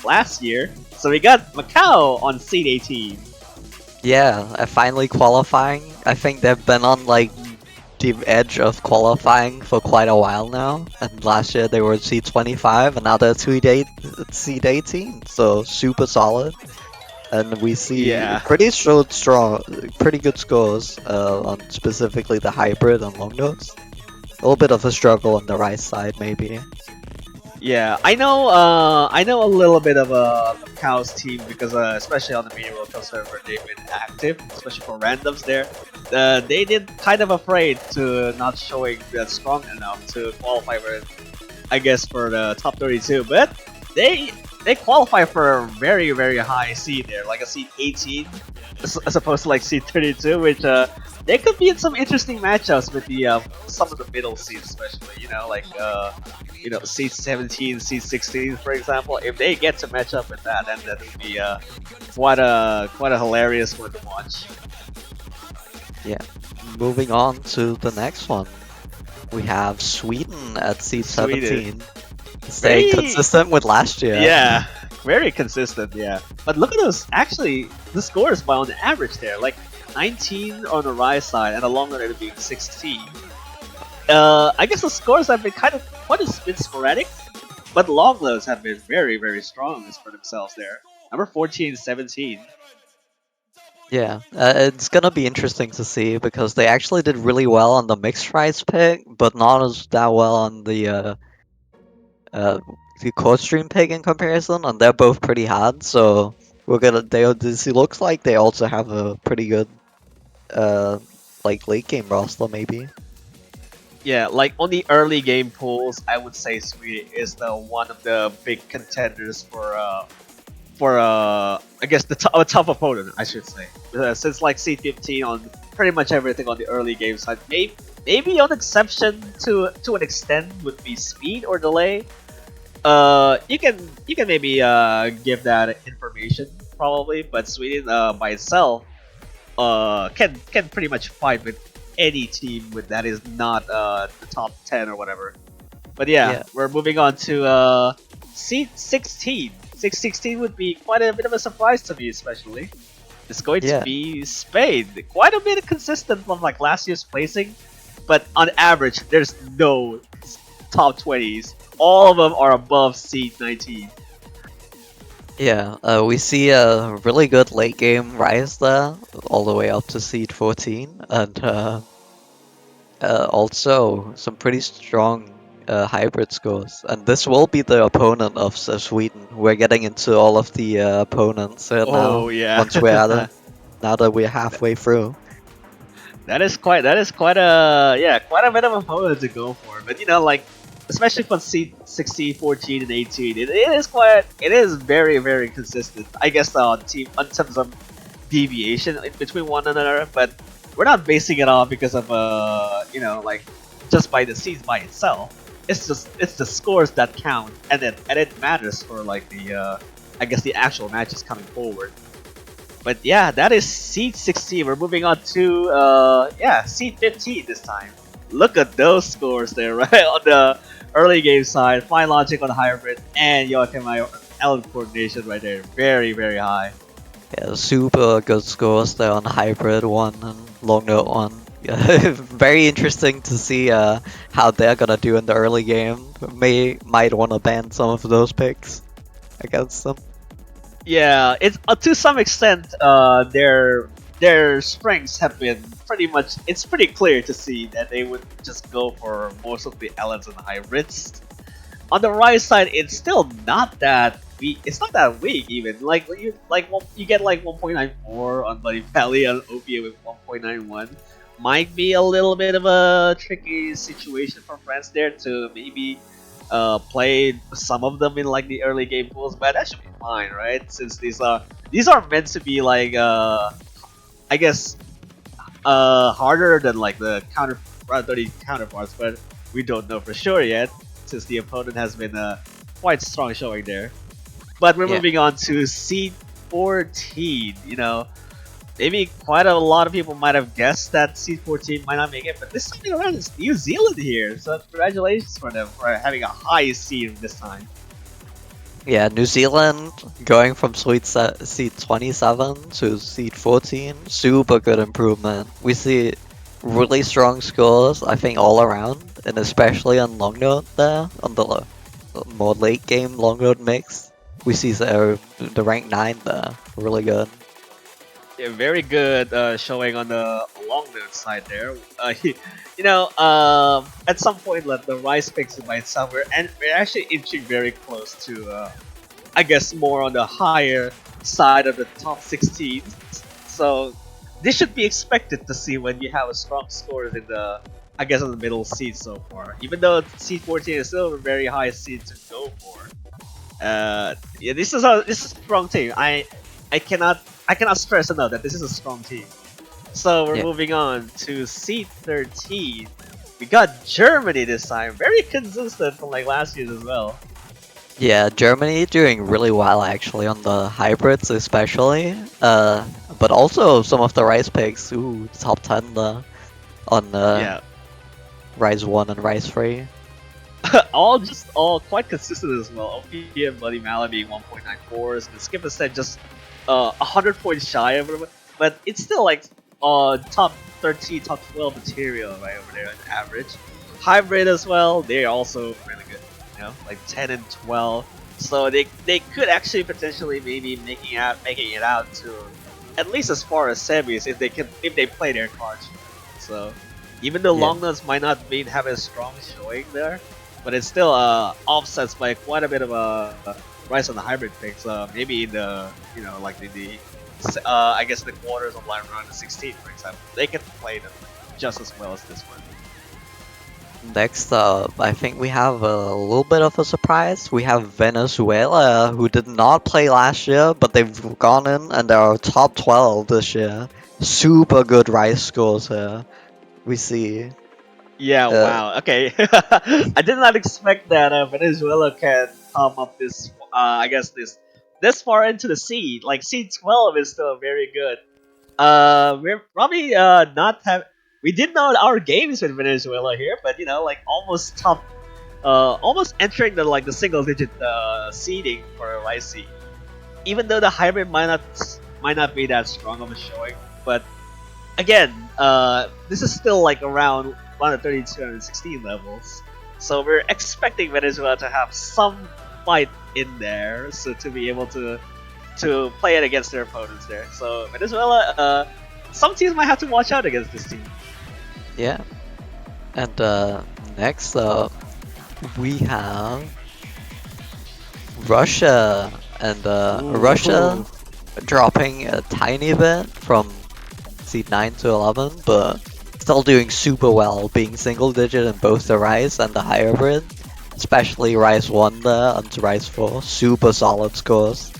last year. So we got Macau on seed 18. Yeah, finally qualifying. I think they've been on like the edge of qualifying for quite a while now. And last year they were seed 25, and now they're seed 18. So super solid. And we see Yeah. pretty good scores on specifically the hybrid and long nose. A little bit of a struggle on the right side, maybe. Yeah, I know. I know a little bit of Macau's team because, especially on the Mania World Cup server, they've been active, especially for randoms there. They did kind of afraid to not showing that strong enough to qualify for, I guess, for the top 32. But they qualify for a very high seed there, like a seed 18, as opposed to like seed 32, which they could be in some interesting matchups with the some of the middle seeds, especially. Seed 17, seed 16, for example. If they get to match up with that, then that would be quite a hilarious one to watch. Yeah. Moving on to the next one. We have Sweden at seed Sweden. 17. Staying Very- consistent with last year. Yeah, very consistent. Yeah, but look at those. Actually, the scores by on the average there, like 19 on the rise side, and the long run being 16. I guess the scores have been kind of quite a bit sporadic, but long lows have been very strong for themselves there. Number 14, 17. Yeah, it's gonna be interesting to see because they actually did really well on the mixed prize pick, but not as that well on uh, the core stream pick in comparison, and they're both pretty hard. So this looks like they also have a pretty good like late game roster maybe. Yeah, like on the early game pools, I would say Sweden is the one of the big contenders for I guess a tough opponent, I should say. Since like C15 on pretty much everything on the early game side, maybe on exception to an extent would be speed or delay. You can maybe give that information probably, but Sweden by itself can pretty much fight with any team with that is not the top 10 or whatever. But yeah, we're moving on to seed 16. 16 would be quite a bit of a surprise to me, especially. It's going to be Spain. Quite a bit consistent from like last year's placing, but on average, there's no top 20s. All of them are above seed 19. Yeah, we see a really good late game rise there, all the way up to seed 14, and also some pretty strong hybrid scores. And this will be the opponent of Sweden. We're getting into all of the opponents now. Oh yeah. Once we're at it, now that we're halfway through. That is quite a bit of a opponent to go for. But like especially for seed 16, 14, and 18, it is very consistent. I guess on terms of deviation in between one another, but we're not basing it off because of like just by the seeds by itself. It's the scores that count, and it matters for like the I guess the actual matches coming forward. But yeah, that is seed 16. We're moving on to seed 15 this time. Look at those scores there, right on the early game side. Fine Logic on the hybrid, and Joachim Element coordination right there, very high. Yeah, super good scores there on hybrid one and long note one. Yeah, very interesting to see how they're gonna do in the early game. Might want to ban some of those picks against them. Yeah, it's to some extent their strengths have been pretty much. It's pretty clear to see that they would just go for most of the elements and hybrids. On the right side, it's still not that weak. It's not that weak even. Like you get like 1.94 on Bloody Valley and Opia with 1.91. Might be a little bit of a tricky situation for France there to maybe played some of them in like the early game pools, but that should be fine, right? Since these are meant to be like I guess harder than like the round 30 counterparts, but we don't know for sure yet since the opponent has been quite strong showing there. But we're Yeah. moving on to seed 14. You know, maybe quite a lot of people might have guessed that seed 14 might not make it, but this time around it's New Zealand here. So congratulations for them for having a high seed this time. Yeah, New Zealand going from seed 27 to seed 14, super good improvement. We see really strong scores, I think, all around, and especially on long note there, on the more late game long note mix. We see the rank 9 there, really good. Yeah, very good showing on the long note side there. At some point, let the Rise picks it by itself. We're actually inching very close to, I guess, more on the higher side of the top 16. So this should be expected to see when you have a strong scores in the, I guess, on the middle seed so far. Even though seed 14 is still a very high seed to go for. Yeah, this is a strong team. I cannot stress enough that this is a strong team. So we're Yeah. moving on to seed 13. We got Germany this time. Very consistent from like last year as well. Yeah, Germany doing really well actually on the hybrids especially. But also some of the Rise picks, ooh, top 10 there on Yeah, Rise 1 and Rise 3. all quite consistent as well. OP and Bloody Mallet being 1.94s, and Skip instead just 100 points shy of it, but it's still like top 13, top 12 material right over there on average. Hybrid as well, they're also really good. You know, like 10 and 12. So they could actually potentially maybe making it out to at least as far as semis if they play their cards. So even though Yeah. long notes might not have a strong showing there, but it's still offsets by quite a bit of a rise on the hybrid picks. Maybe in the like the I guess the quarters of line around the 16, for example, they can play them just as well as this one. Next up, I think we have a little bit of a surprise. We have Venezuela, who did not play last year, but they've gone in and they're top 12 this year. Super good Rise scores here. We see. Yeah, Uh, wow. Okay, I did not expect that Venezuela can come up this. I guess this far into the seed. Like seed 12 is still very good. We're probably not have. We did know our games with Venezuela here, but like almost top, almost entering the single digit seeding for YC. Even though the hybrid might not be that strong of a showing, but again, this is still like around 132 and 16 levels, so we're expecting Venezuela to have some fight in there, so to be able to play it against their opponents there. So Venezuela, some teams might have to watch out against this team. yeah. And next up, we have Russia. And Russia dropping a tiny bit from seed 9 to 11, but still doing super well, being single digit in both the Rise and the hybrid. Especially Rise 1 there and Rise 4. Super solid scores.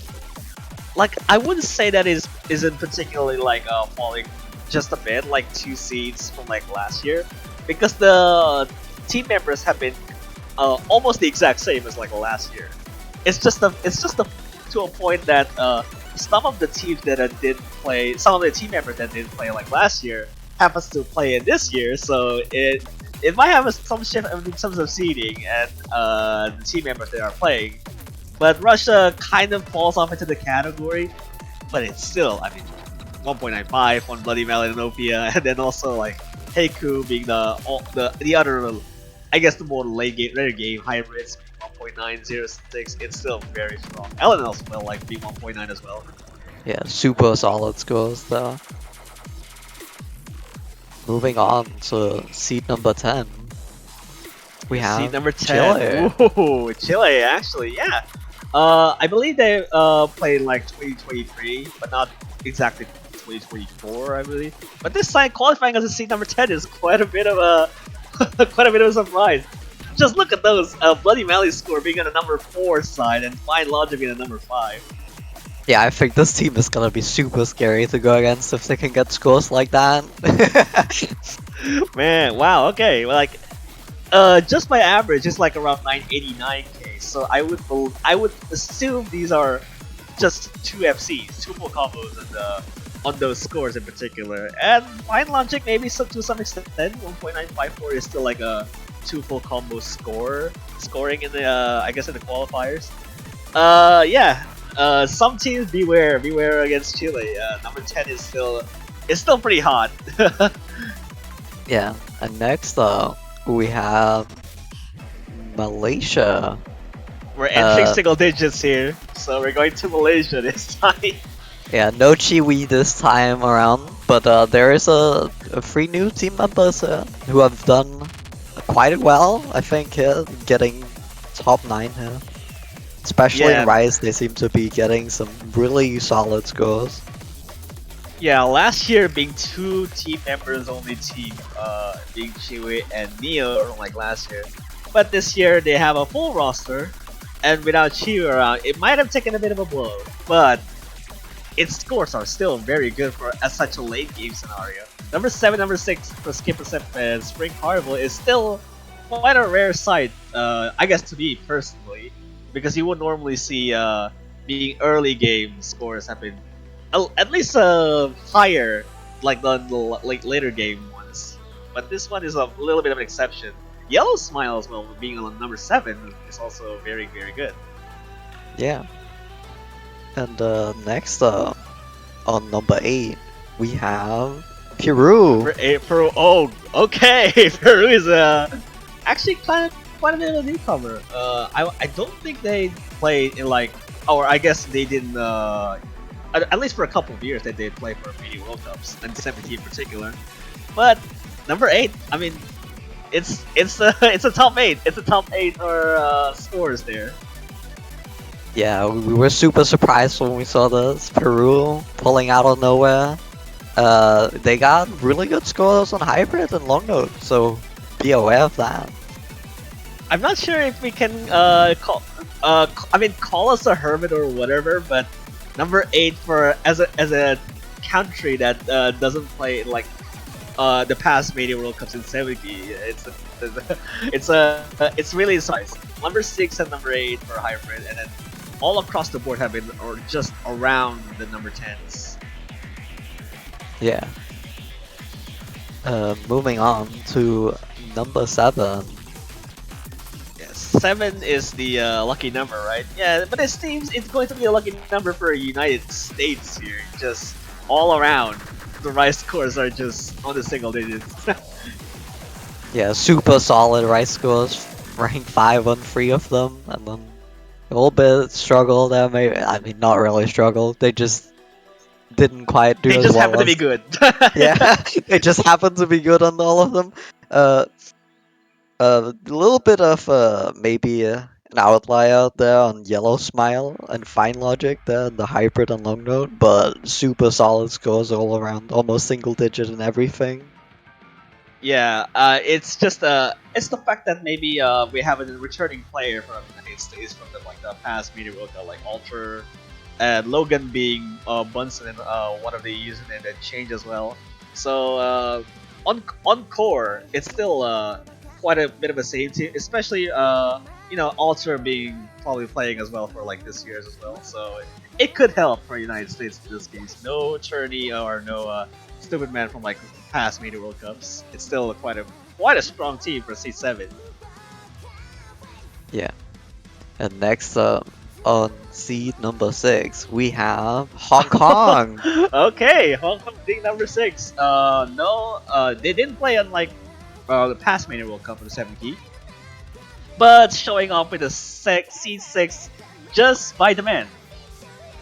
Like I wouldn't say that isn't particularly like falling just a bit, like 2 seeds from like last year, because the team members have been almost the exact same as like last year. It's just to a point that some of the teams that did play, some of the team members that didn't play like last year happens to play it this year, so it might have some shift in terms of seeding and the team members that are playing. But Russia kind of falls off into the category, but it's still, I mean, 1.95 on Bloody Mallet and Opia, and then also like Heiku being the other, I guess the more later game hybrids, 1.906. It's still very strong. Ellen as well, like being 1.9 as well. Yeah, super solid scores though. Moving on to seed number 10. We have Seed number 10. Chile. Ooh, Chile, actually, yeah. I believe they played like 2023, but not exactly 2024, I believe. But this time qualifying as a seed number 10 is quite a bit of a quite a bit of a surprise. Just look at those. Bloody Melly's score being on the number 4 side, and Fine Logic being the number 5. Yeah, I think this team is gonna be super scary to go against if they can get scores like that. Man, wow. Okay, well, like, just by average, it's like around 989k. So I would assume these are just 2 FCs, 2 full combos, and on those scores in particular. And Fine Logic, maybe to some extent, 1.954 is still like a 2 full combo scoring in the I guess in the qualifiers. Yeah. Some teams beware against Chile. Number 10 is still pretty hot. Yeah, and next we have Malaysia. We're entering single digits here, so we're going to Malaysia this time. Yeah, no Chiwi this time around, but there is a 3 new team members who have done quite well, I think, here, getting top 9 here. Especially Yeah. in Rise, they seem to be getting some really solid scores. Yeah, last year being 2 team members only team, being Chiwi and Neo from like last year. But this year they have a full roster, and without Chiwi around, it might have taken a bit of a blow. But its scores are still very good for such a late game scenario. Number 7, number 6 for Skip and Spring Carnival is still quite a rare sight, I guess to me personally, because you would normally see being early game scores have been at least higher like the later game ones. But this one is a little bit of an exception. Yellow Smile as well, being on number 7, is also very, very good. Yeah. And next on number 8, we have Peru. Peru, oh, okay. Peru is actually quite a bit of a newcomer. I don't think they played in like, or I guess they didn't. At least for a couple of years, they did play for mini World Cups, and 17 in particular. But number 8, I mean, it's a top 8. It's a top 8 or scores there. Yeah, we were super surprised when we saw this. Peru pulling out of nowhere. They got really good scores on hybrid and long note, so be aware of that. I'm not sure if we can call us a hermit or whatever, but number 8 for as a country that doesn't play in, like the past Mania World Cups in 70, it's really nice. Number 6 and number 8 for hybrid, and then all across the board have been or just around the number 10s. Yeah. Moving on to number 7. Yes, 7 is the lucky number, right? Yeah, but it seems it's going to be a lucky number for United States here. Just all around, the Rise scores are just on the single digits. Yeah, super solid Rice scores, rank 5 on 3 of them, and then a little bit struggle there, maybe. I mean, not really struggle. They just didn't quite do They as just well happen to as- be good. Yeah, they just happened to be good on all of them. A little bit of maybe an outlier out there on Yellow Smile and Fine Logic there, the hybrid and long note, but super solid scores all around, almost single digit and everything. Yeah, it's just it's the fact that maybe we have a returning player from the United States from the past Media World Cup, like Alter, and Logan being Bunsen and one of the using and then change as well. So on core, it's still quite a bit of a safety, especially Alter being probably playing as well for like this year's as well. So it could help for United States in this case. No Cherney or no stupid man from like past Media World Cups. It's still quite a strong team for C7. Yeah. And next up on seed number 6, we have Hong Kong. Okay, Hong Kong being number 6. No, they didn't play on like the past Media World Cup for the 7 key, but showing off with a seed 6 just by demand.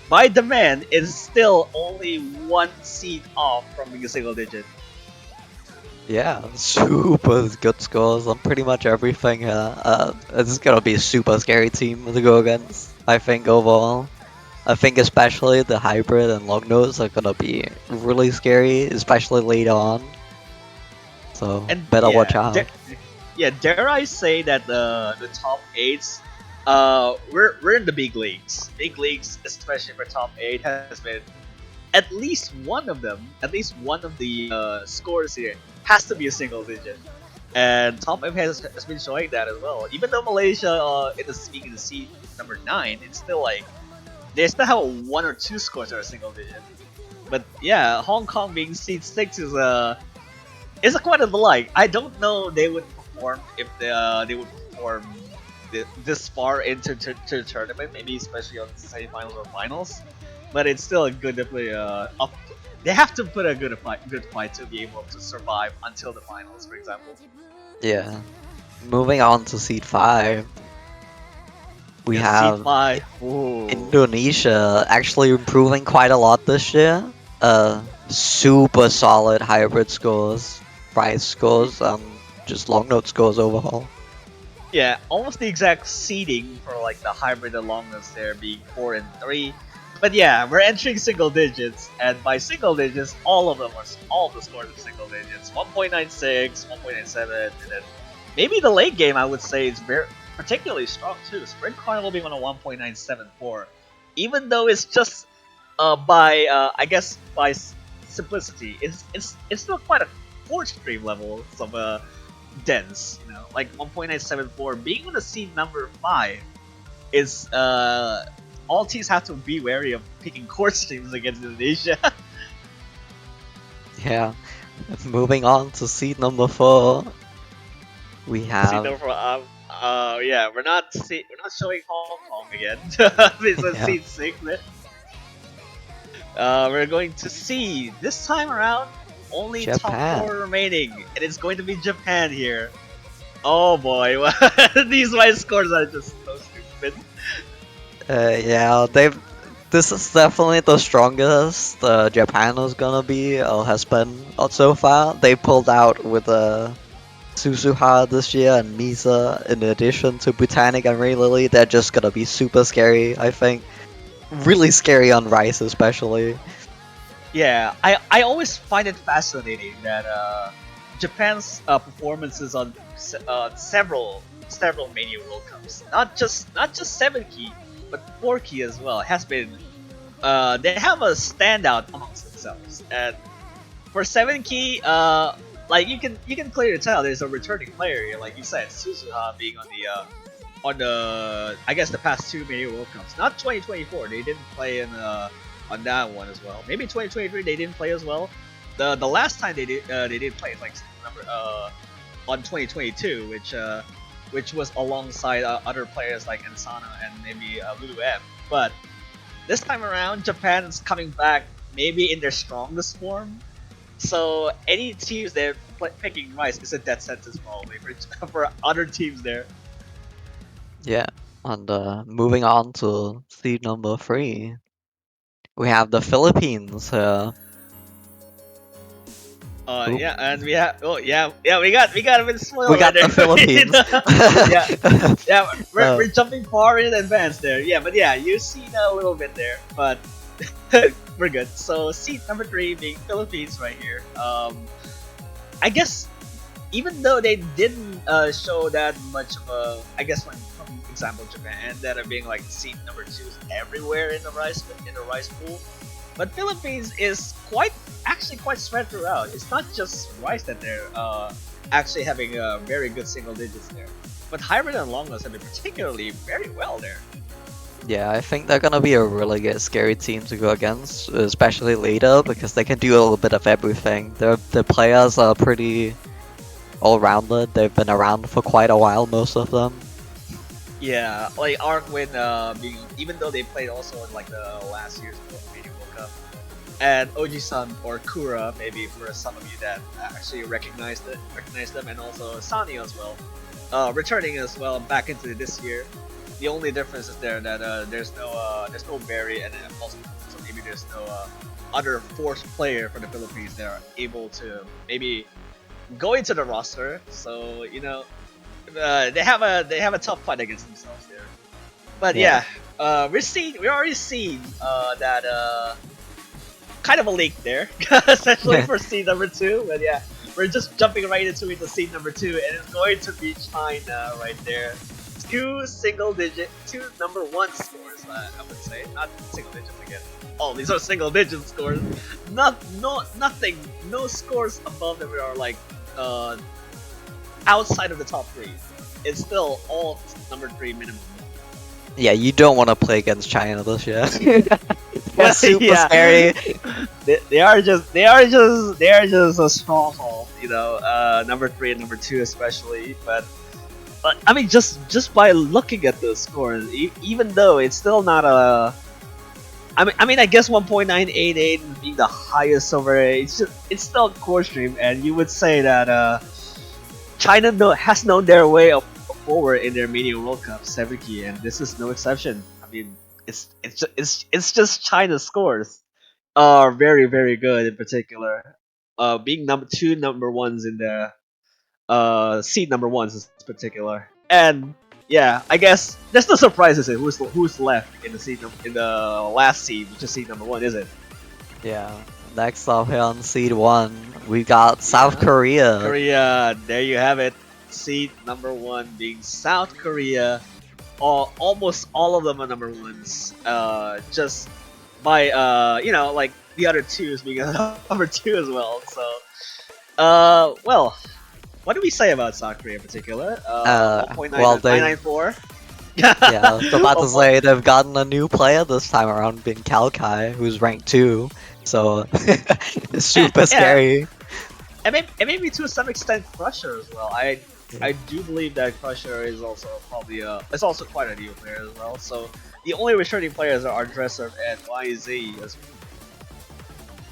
By demand is still only 1 seed off from being a single digit. Yeah, super good scores on pretty much everything here. This is gonna be a super scary team to go against, I think, overall. I think especially the hybrid and long notes are gonna be really scary, especially later on. So, And better yeah, watch out. yeah, dare I say that the top eights, we're in the big leagues. Big leagues, especially for top eight, has been at least one of them, at least one of the scores here has to be a single digit. And Top M has been showing that as well. Even though Malaysia in the seed number 9, it's still like they still have one or two scores that are single digit. But yeah, Hong Kong being seed 6 is a quite a like. I don't know they would perform if they would perform this far into to the tournament, maybe especially on semifinals or finals. But it's still a good definitely up. They have to put a good fight to be able to survive until the finals, for example. Yeah. Moving on to seed 5, we Yeah, seed have 5. Ooh. Indonesia actually improving quite a lot this year. Super solid hybrid scores, prize scores, just long note scores overall. Yeah, almost the exact seeding for like the hybrid along us there being 4 and 3. But yeah, we're entering single digits, and by single digits, all of the scores are single digits. 1.96, 1.97, and then maybe the late game I would say is very particularly strong too. Sprint Carnival being on a 1.974, even though it's just by I guess by simplicity, it's still quite a 4th stream level of dense. You know, like 1.974 being on the seed number 5 is all teams have to be wary of picking core streams against Indonesia. Yeah. Moving on to seed number 4, we seed have number yeah, we're not showing Hong Kong again. It's a yeah, seed 6. We're going to see this time around only top Japan. 4 remaining, and it's going to be Japan here. Oh boy, these white scores are just so stupid. Yeah, this is definitely the strongest Japan is gonna be or has been so far. They pulled out with Suzuha this year and Misa in addition to Botanic and Ray Lily. They're just gonna be super scary, I think. Really scary on Rice especially. Yeah, I always find it fascinating that Japan's performances on several Mania World Cups, not just 7 key, but 4 key as well, has been they have a standout amongst themselves. And for 7 key, like you can clearly tell there's a returning player here, like you said, Suzuha being on the I guess the past 2 Mania World Cups, not 2024. They didn't play in on that one as well. Maybe 2023 they didn't play as well. The last time they did play like number on 2022, which was alongside other players like Ensana and maybe Lulu M. But this time around, Japan's coming back maybe in their strongest form. So any teams they're picking Rice is a death sentence probably for for other teams there. Yeah. And moving on to seed number 3, we have the Philippines. Oop. Yeah, and we have yeah we got a bit spoiled We right got the there. Philippines. Yeah, yeah, Uh, we're jumping far in advance there. Yeah, but yeah, you've seen a little bit there, but we're good. So seat number 3 being Philippines right here. I guess even though they didn't show that much of a, I guess when from example Japan that are being like seat number 2s everywhere in the rice pool, but Philippines is actually quite spread throughout. It's not just rice that they're actually having very good single digits there, but hybrid and longos have been particularly very well there. Yeah, I think they're gonna be a really good scary team to go against, especially later because they can do a little bit of everything. The players are pretty all-rounded. They've been around for quite a while, most of them. Yeah, like Arkwin being, even though they played also in like the last year's World Cup, and Oji-san or Kura maybe for some of you that actually recognize them, and also Sani as well, returning as well back into this year. The only difference is there that there's no Barry, and also so maybe there's no other force player for the Philippines that are able to maybe go into the roster. So you know they have a tough fight against themselves there. But Yeah. we already seen that kind of a leak there, essentially for seed number 2. But yeah, we're just jumping right into it to seed number 2, and it's going to be China right there. Two number 1 scores, I would say, not single digits again. All these are single digit scores. Nothing, no scores above them are like outside of the top 3. It's still all number 3 minimum. Yeah, you don't want to play against China this year. Well, That's super yeah. scary. They are just a stronghold, you know. Number 3 and number 2 especially, but I mean, just by looking at the scores, even though it's still not a. I mean, I guess 1.988 being the highest over it's still core stream, and you would say that China has known their way forward in their Mania World Cup 7 key, and this is no exception. I mean, it's just China's scores are very very good in particular. Being number 1s in the seed number 1s in particular, and yeah, I guess there's no surprises in who's left in the last seed, which is seed number 1, is it? Yeah. Next up here on seed 1, we got South Korea. Korea, there you have it. Seed number 1 being South Korea. Almost all of them are number 1s. Just by like the other 2s being a number 2 as well. So, well, what do we say about South Korea in particular? 1.994. Yeah, I was about to say they've gotten a new player this time around, being Kalkai, who's ranked 2. So it's super scary. And maybe to some extent Crusher as well. I do believe that Crusher is also probably it's also quite a new player as well. So the only returning players are Dresser and YZ as well.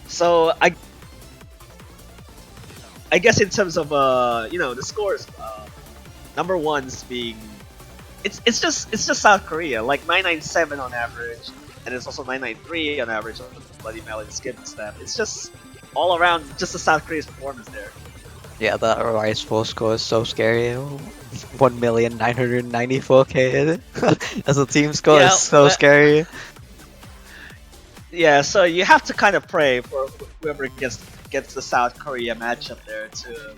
So I guess in terms of the scores, number 1s being it's just South Korea, like 997 on average, and it's also 993 on average on Bloody Melon skip and stuff. It's just all around just the South Korea's performance there. Yeah, that Rise 4 score is so scary. 1,994,000 as a team score is so scary. Yeah, so you have to kind of pray for whoever gets the South Korea matchup there to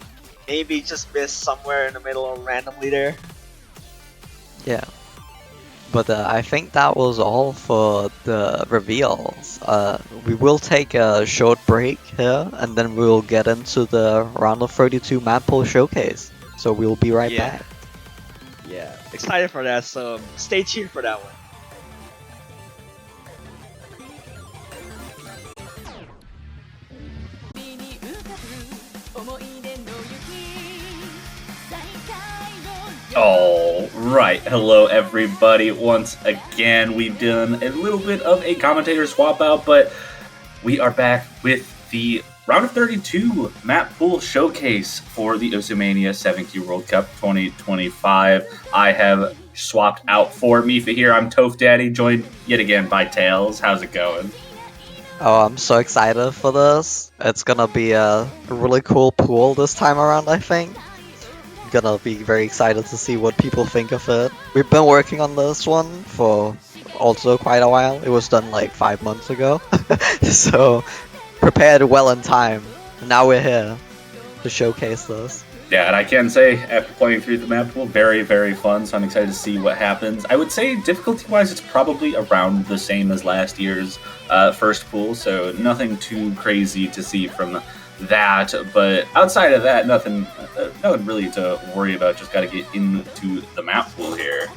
maybe just miss somewhere in the middle or randomly there. Yeah. But I think that was all for the reveals. We will take a short break here, and then we'll get into the round of 32 map pool showcase. So we'll be right back. Yeah, excited for that, so stay tuned for that one. Alright, hello everybody. Once again, we've done a little bit of a commentator swap out, but we are back with the round of 32 map pool showcase for the Mania 7-key World Cup 2025. I have swapped out for Mifa here. I'm Toph Daddy, joined yet again by Tails. How's it going? Oh, I'm so excited for this. It's gonna be a really cool pool this time around, I think. Gonna be very excited to see what people think of it. We've been working on this one for also quite a while. It was done like 5 months ago. So prepared well in time. Now we're here to showcase this. Yeah, and I can say, after playing through the map pool, very, very fun, so I'm excited to see what happens. I would say, difficulty-wise, it's probably around the same as last year's first pool, so nothing too crazy to see from that, but outside of that, nothing really to worry about. Just got to get into the map pool here.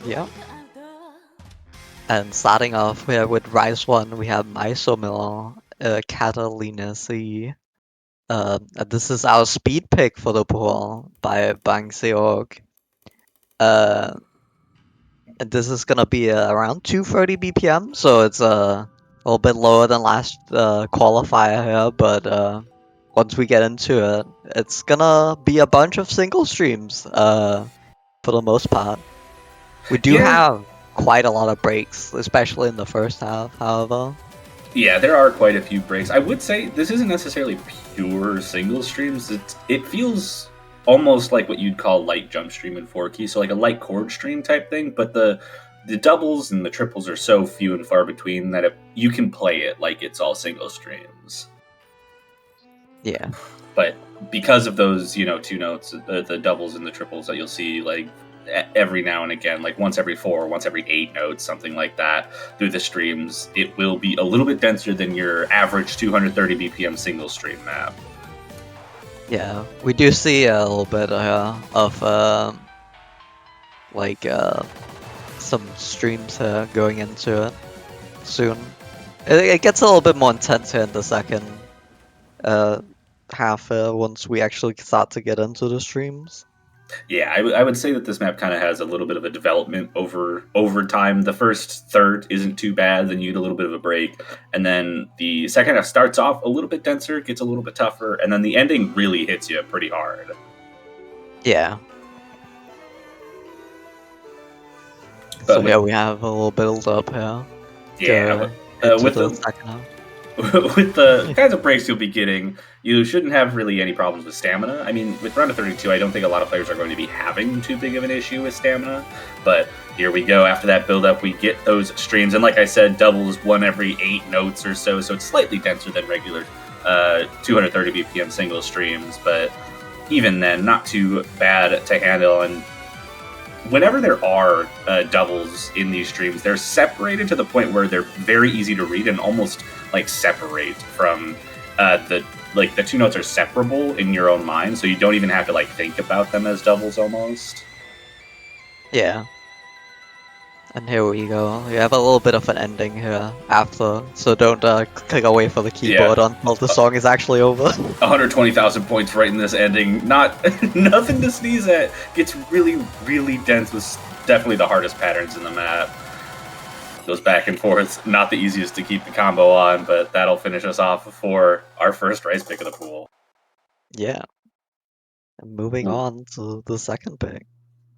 Yeah. And starting off here with Rise 1, we have Maisomil, Catalina C. This is our speed pick for the pool by Bang Seok. And this is gonna be around 230 BPM, so it's a little bit lower than last qualifier here, but once we get into it, it's gonna be a bunch of single streams for the most part. We do have quite a lot of breaks, especially in the first half, however. Yeah, there are quite a few breaks. I would say this isn't necessarily pure single streams. It feels almost like what you'd call light jump stream in 4-key, so like a light chord stream type thing, but the doubles and the triples are so few and far between that you can play it like it's all single streams. Yeah. But because of those, two notes, the doubles and the triples that you'll see like every now and again, like once every 4, once every 8 notes, something like that through the streams, it will be a little bit denser than your average 230 BPM single stream map. Yeah, we do see a little bit of some streams going into it soon. It gets a little bit more intense here in the second half once we actually start to get into the streams. Yeah, I would say that this map kind of has a little bit of a development over time. The first third isn't too bad, then you get a little bit of a break, and then the second half starts off a little bit denser, gets a little bit tougher, and then the ending really hits you pretty hard. Yeah. But So yeah, we have a little build up here. Yeah, into with the the second half. with the kinds of breaks you'll be getting, you shouldn't have really any problems with stamina. I mean, with round of 32, I don't think a lot of players are going to be having too big of an issue with stamina. But here we go. After that build-up, we get those streams. And like I said, doubles 1 every 8 notes or so. So it's slightly denser than regular 230 BPM single streams. But even then, not too bad to handle. And whenever there are doubles in these streams, they're separated to the point where they're very easy to read and almost like separate from the 2 notes are separable in your own mind, so you don't even have to like think about them as doubles almost. Yeah. And here we go. We have a little bit of an ending here after, so don't click away from the keyboard until the song is actually over. 120,000 points right in this ending. Nothing to sneeze at. Gets really, really dense with definitely the hardest patterns in the map. Goes back and forth. Not the easiest to keep the combo on, but that'll finish us off for our first rice pick of the pool. Yeah. And moving on to the second pick.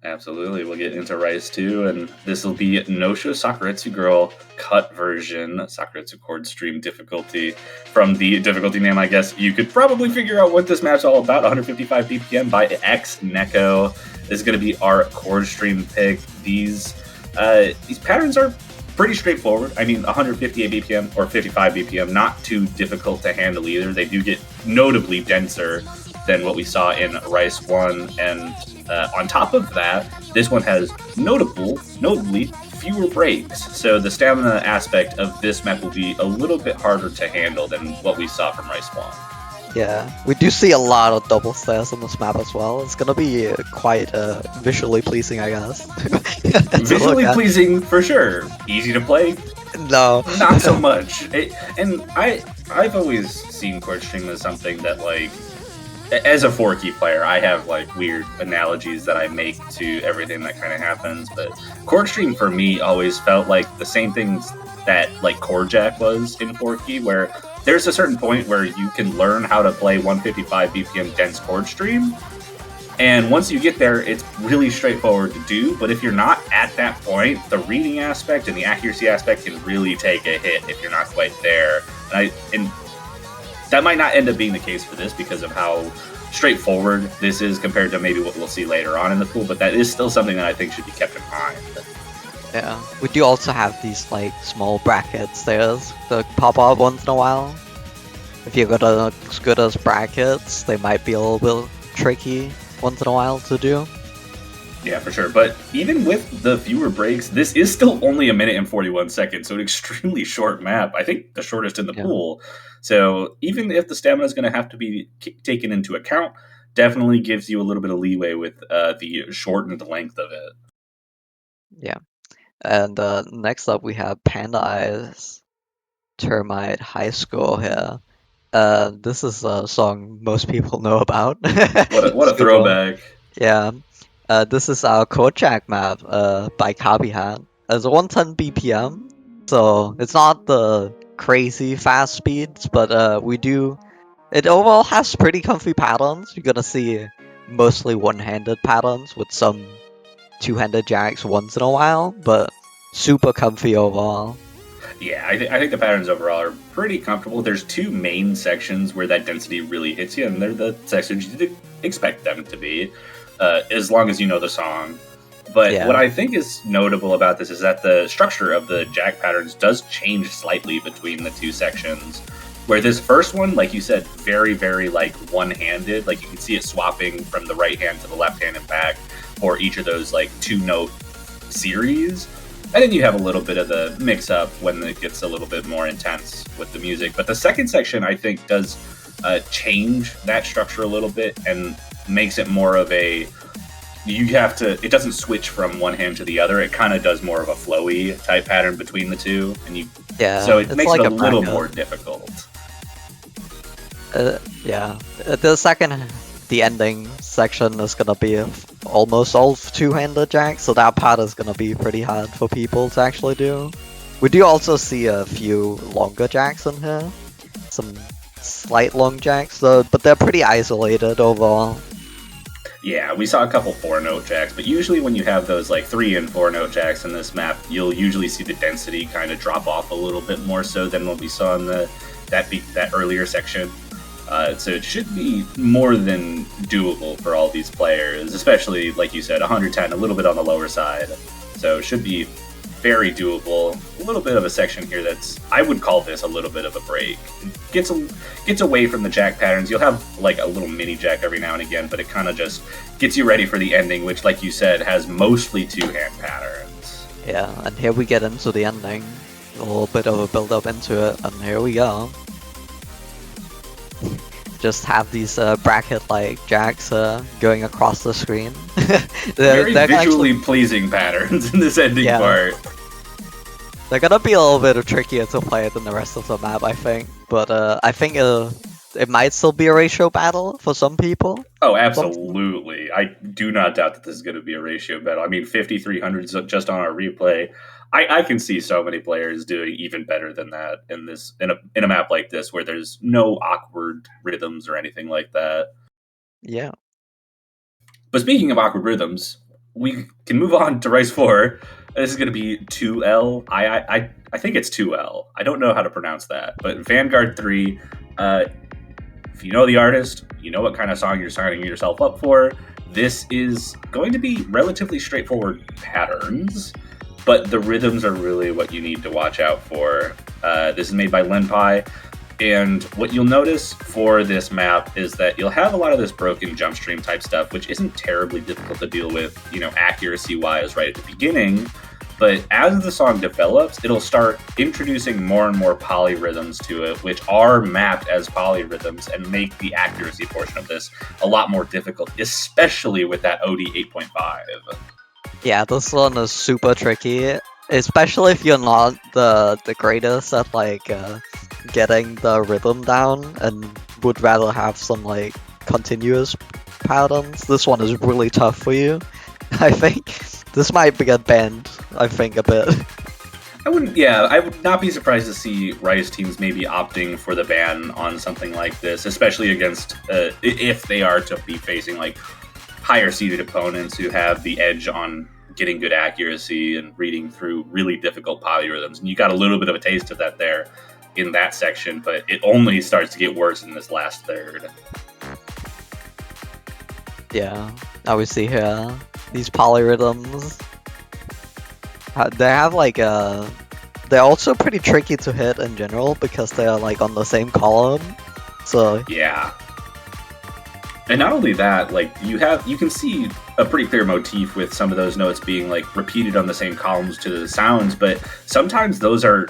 Absolutely, we'll get into Rice 2, and this will be Nosho Sakuretsu Girl cut version, Sakuretsu chord stream difficulty. From the difficulty name, I guess you could probably figure out what this map's all about. 155 BPM by X Neko. This is going to be our chord stream pick. These patterns are pretty straightforward. I mean, 158 BPM or 55 BPM, not too difficult to handle either. They do get notably denser than what we saw in Rice 1, and on top of that, this one has notably fewer breaks. So the stamina aspect of this map will be a little bit harder to handle than what we saw from Rice 1. Yeah, we do see a lot of double stairs on this map as well. It's gonna be quite visually pleasing, I guess. Visually pleasing for sure. Easy to play? No. Not so much. I've always seen chord stream as something that, like, as a 4-key player, I have like weird analogies that I make to everything that kind of happens, but chord stream for me always felt like the same things that like chord jack was in 4-key, where there's a certain point where you can learn how to play 155 BPM dense chord stream, and once you get there, it's really straightforward to do. But if you're not at that point, the reading aspect and the accuracy aspect can really take a hit if you're not quite there. And that might not end up being the case for this because of how straightforward this is compared to maybe what we'll see later on in the pool, but that is still something that I think should be kept in mind. Yeah, we do also have these like small brackets there that pop up once in a while. If you're as good as brackets, they might be a little bit tricky once in a while to do. Yeah, for sure. But even with the fewer breaks, this is still only 1 minute and 41 seconds, so an extremely short map. I think the shortest in the pool. So even if the stamina is going to have to be taken into account, definitely gives you a little bit of leeway with the shortened length of it. Yeah. And next up we have Panda Eyes Termite High School here. This is a song most people know about. What a throwback. Yeah. This is our Kojak map by Copyhat. It's 110 BPM, so it's not the crazy fast speeds, but it overall has pretty comfy patterns. You're gonna see mostly one-handed patterns with some two-handed jacks once in a while, but super comfy overall. Yeah, I think the patterns overall are pretty comfortable. There's 2 main sections where that density really hits you, and they're the sections you'd expect them to be, as long as you know the song. But what I think is notable about this is that the structure of the jack patterns does change slightly between the 2 sections. Where this first one, like you said, very, very like one-handed. Like you can see it swapping from the right hand to the left hand and back for each of those like 2-note series. And then you have a little bit of the mix-up when it gets a little bit more intense with the music. But the second section, I think, does change that structure a little bit and makes it more of a... it doesn't switch from one hand to the other. It kind of does more of a flowy type pattern between the two. So it makes like it a a little bracket. more difficult. The ending section is gonna be almost all two-handed jacks, so that part is gonna be pretty hard for people to actually do. We do also see a few longer jacks in here, some slight long jacks, though, but they're pretty isolated overall. Yeah, we saw a couple 4-note jacks, but usually when you have those like 3 and 4-note jacks in this map, you'll usually see the density kind of drop off a little bit more so than what we saw in that earlier section. So it should be more than doable for all these players, especially, like you said, 110, a little bit on the lower side. So it should be very doable. A little bit of a section here I would call this a little bit of a break. It gets away from the jack patterns. You'll have like a little mini jack every now and again, but it kind of just gets you ready for the ending, which, like you said, has mostly two-hand patterns. Yeah, and here we get into the ending. A little bit of a build-up into it, and here we go. Just have these bracket-like jacks going across the screen. Very they're visually pleasing patterns in this ending part. They're gonna be a little bit trickier to play than the rest of the map, I think. But I think it might still be a ratio battle for some people. Oh, absolutely. I do not doubt that this is going to be a ratio battle. I mean, 5,300 just on our replay. I can see so many players doing even better than that in a map like this where there's no awkward rhythms or anything like that. Yeah. But speaking of awkward rhythms, we can move on to Rice 4. This is going to be 2L. I think it's 2L. I don't know how to pronounce that. But Vanguard 3, if you know the artist, you know what kind of song you're signing yourself up for. This is going to be relatively straightforward patterns, but the rhythms are really what you need to watch out for. This is made by Lenpai, and what you'll notice for this map is that you'll have a lot of this broken jump stream type stuff, which isn't terribly difficult to deal with, accuracy-wise right at the beginning. But as the song develops, it'll start introducing more and more polyrhythms to it, which are mapped as polyrhythms and make the accuracy portion of this a lot more difficult, especially with that OD 8.5. Yeah, this one is super tricky, especially if you're not the greatest at getting the rhythm down and would rather have some continuous patterns. This one is really tough for you. I think this might get banned, a bit. I would not be surprised to see Rice teams maybe opting for the ban on something like this, especially against if they are to be facing higher seeded opponents who have the edge on getting good accuracy and reading through really difficult polyrhythms. And you got a little bit of a taste of that there in that section, but it only starts to get worse in this last third. Yeah, now we see here these polyrhythms. They have they're also pretty tricky to hit in general because they're on the same column. So yeah. And not only that, you can see a pretty clear motif with some of those notes being repeated on the same columns to the sounds, but sometimes those are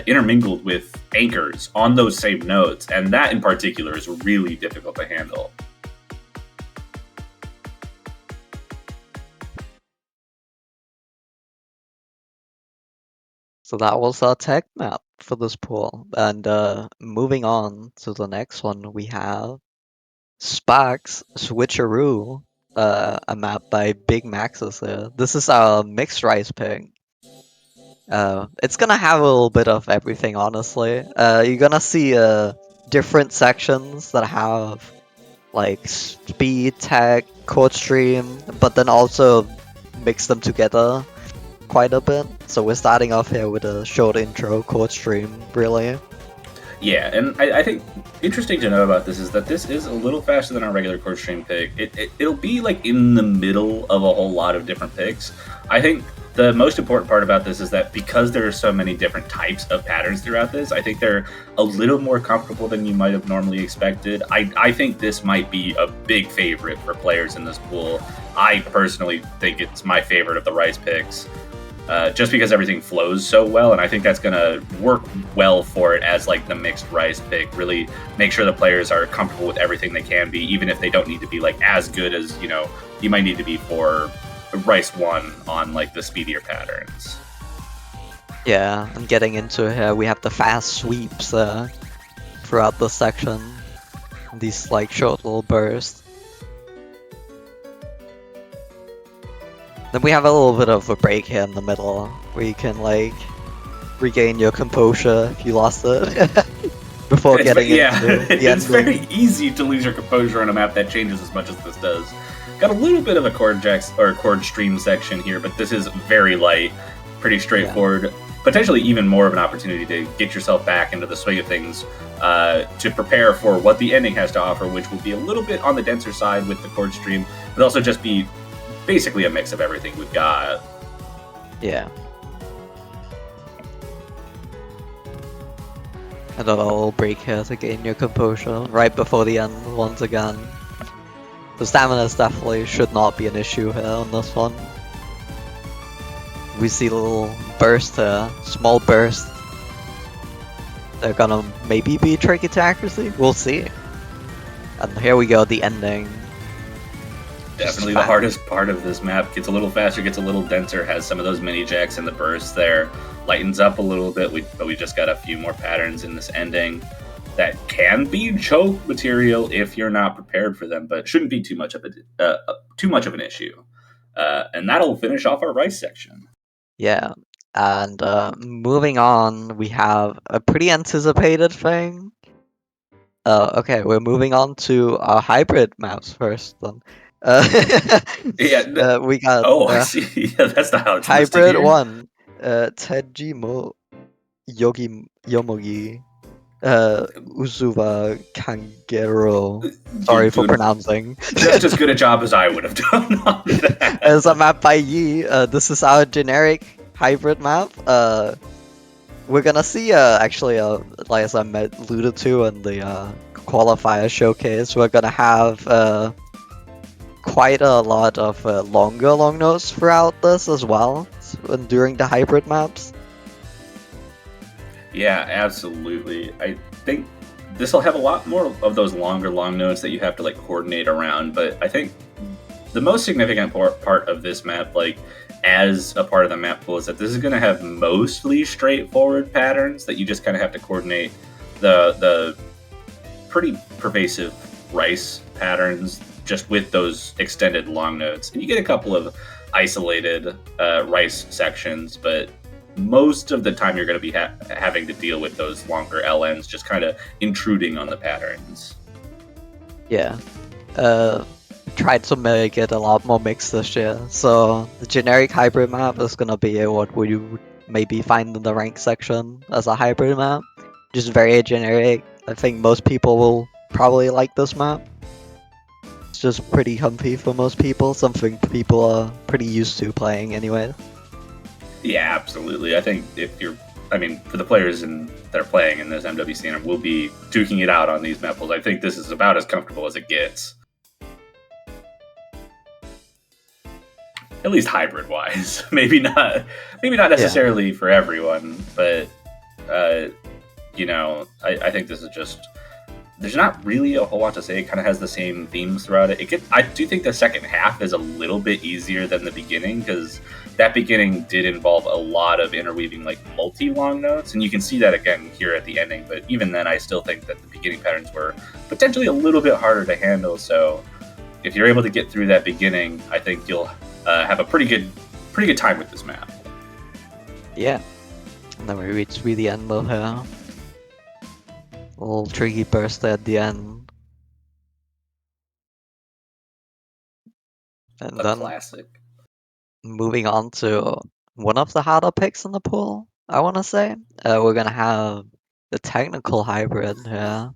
intermingled with anchors on those same notes, and that in particular is really difficult to handle. So that was our tech map for this pool. And moving on to the next one, we have Sparks Switcheroo, a map by Big Maxes here. This is our mixed rice pick. It's gonna have a little bit of everything, honestly. You're gonna see different sections that have speed, tech, chord stream, but then also mix them together quite a bit. So we're starting off here with a short intro chord stream, really. Yeah, and I think interesting to know about this is that this is a little faster than our regular chord stream pick. It'll be like in the middle of a whole lot of different picks. I think the most important part about this is that because there are so many different types of patterns throughout this, I think they're a little more comfortable than you might have normally expected. I think this might be a big favorite for players in this pool. I personally think it's my favorite of the Rice picks. Just because everything flows so well, and I think that's going to work well for it as like the mixed Rice pick. Really make sure the players are comfortable with everything they can be, even if they don't need to be like as good as you might need to be for Rice 1 on like the speedier patterns. Yeah, and getting into here, we have the fast sweeps throughout the section. These like short little bursts. Then we have a little bit of a break here in the middle, where you can like regain your composure if you lost it before getting into the it's ending. very easy to lose your composure on a map that changes as much as this does. Got a little bit of a chord stream section here, but this is very light, pretty straightforward. Yeah. Potentially even more of an opportunity to get yourself back into the swing of things to prepare for what the ending has to offer, which will be a little bit on the denser side with the chord stream, but also just be basically a mix of everything we've got. Yeah. Another little break here to gain your composure right before the end once again. The stamina definitely should not be an issue here on this one. We see a little burst here, small burst. They're gonna maybe be tricky to accuracy, we'll see. And here we go, the ending. Definitely the hardest part of this map. Gets a little faster, gets a little denser, has some of those mini jacks in the bursts there. Lightens up a little bit, but we just got a few more patterns in this ending that can be choke material if you're not prepared for them, but shouldn't be too much of an issue. And that'll finish off our Rice section. Yeah, and moving on, we have a pretty anticipated thing. Okay, we're moving on to our hybrid maps first. Then, we got. I see. Yeah, that's not how it's hybrid listed here. 1. Tejimo Yomogi. Usuva Kangero. Sorry for pronouncing. Just as good a job as I would have done on that. As a map by Yi, this is our generic hybrid map. We're gonna see, actually, like as I alluded to in the qualifier showcase, we're gonna have quite a lot of longer long notes throughout this as well, during the hybrid maps. Yeah, absolutely. I think this will have a lot more of those longer long notes that you have to like coordinate around, but I think the most significant part of this map, like as a part of the map pool, is that this is going to have mostly straightforward patterns that you just kind of have to coordinate the pretty pervasive Rice patterns just with those extended long notes. And you get a couple of isolated Rice sections, but most of the time you're going to be having to deal with those longer LNs just kind of intruding on the patterns. Yeah. Tried to make it a lot more mixed this year. So the generic hybrid map is going to be what we would maybe find in the rank section as a hybrid map. Just very generic. I think most people will probably like this map. It's just pretty comfy for most people, something people are pretty used to playing anyway. Yeah, absolutely. I think for the players that are playing in this MWC and will be duking it out on these map pools, I think this is about as comfortable as it gets. At least hybrid-wise. Maybe not necessarily for everyone, but I think this is just. There's not really a whole lot to say. It kind of has the same themes throughout it. I do think the second half is a little bit easier than the beginning, because that beginning did involve a lot of interweaving like multi-long notes, and you can see that again here at the ending. But even then, I still think that the beginning patterns were potentially a little bit harder to handle. So if you're able to get through that beginning, I think you'll have a pretty good time with this map. Yeah. And then we reach the end of here. Little tricky burst at the end. And then classic. Moving on to one of the harder picks in the pool, I want to say. We're going to have the technical hybrid, yeah.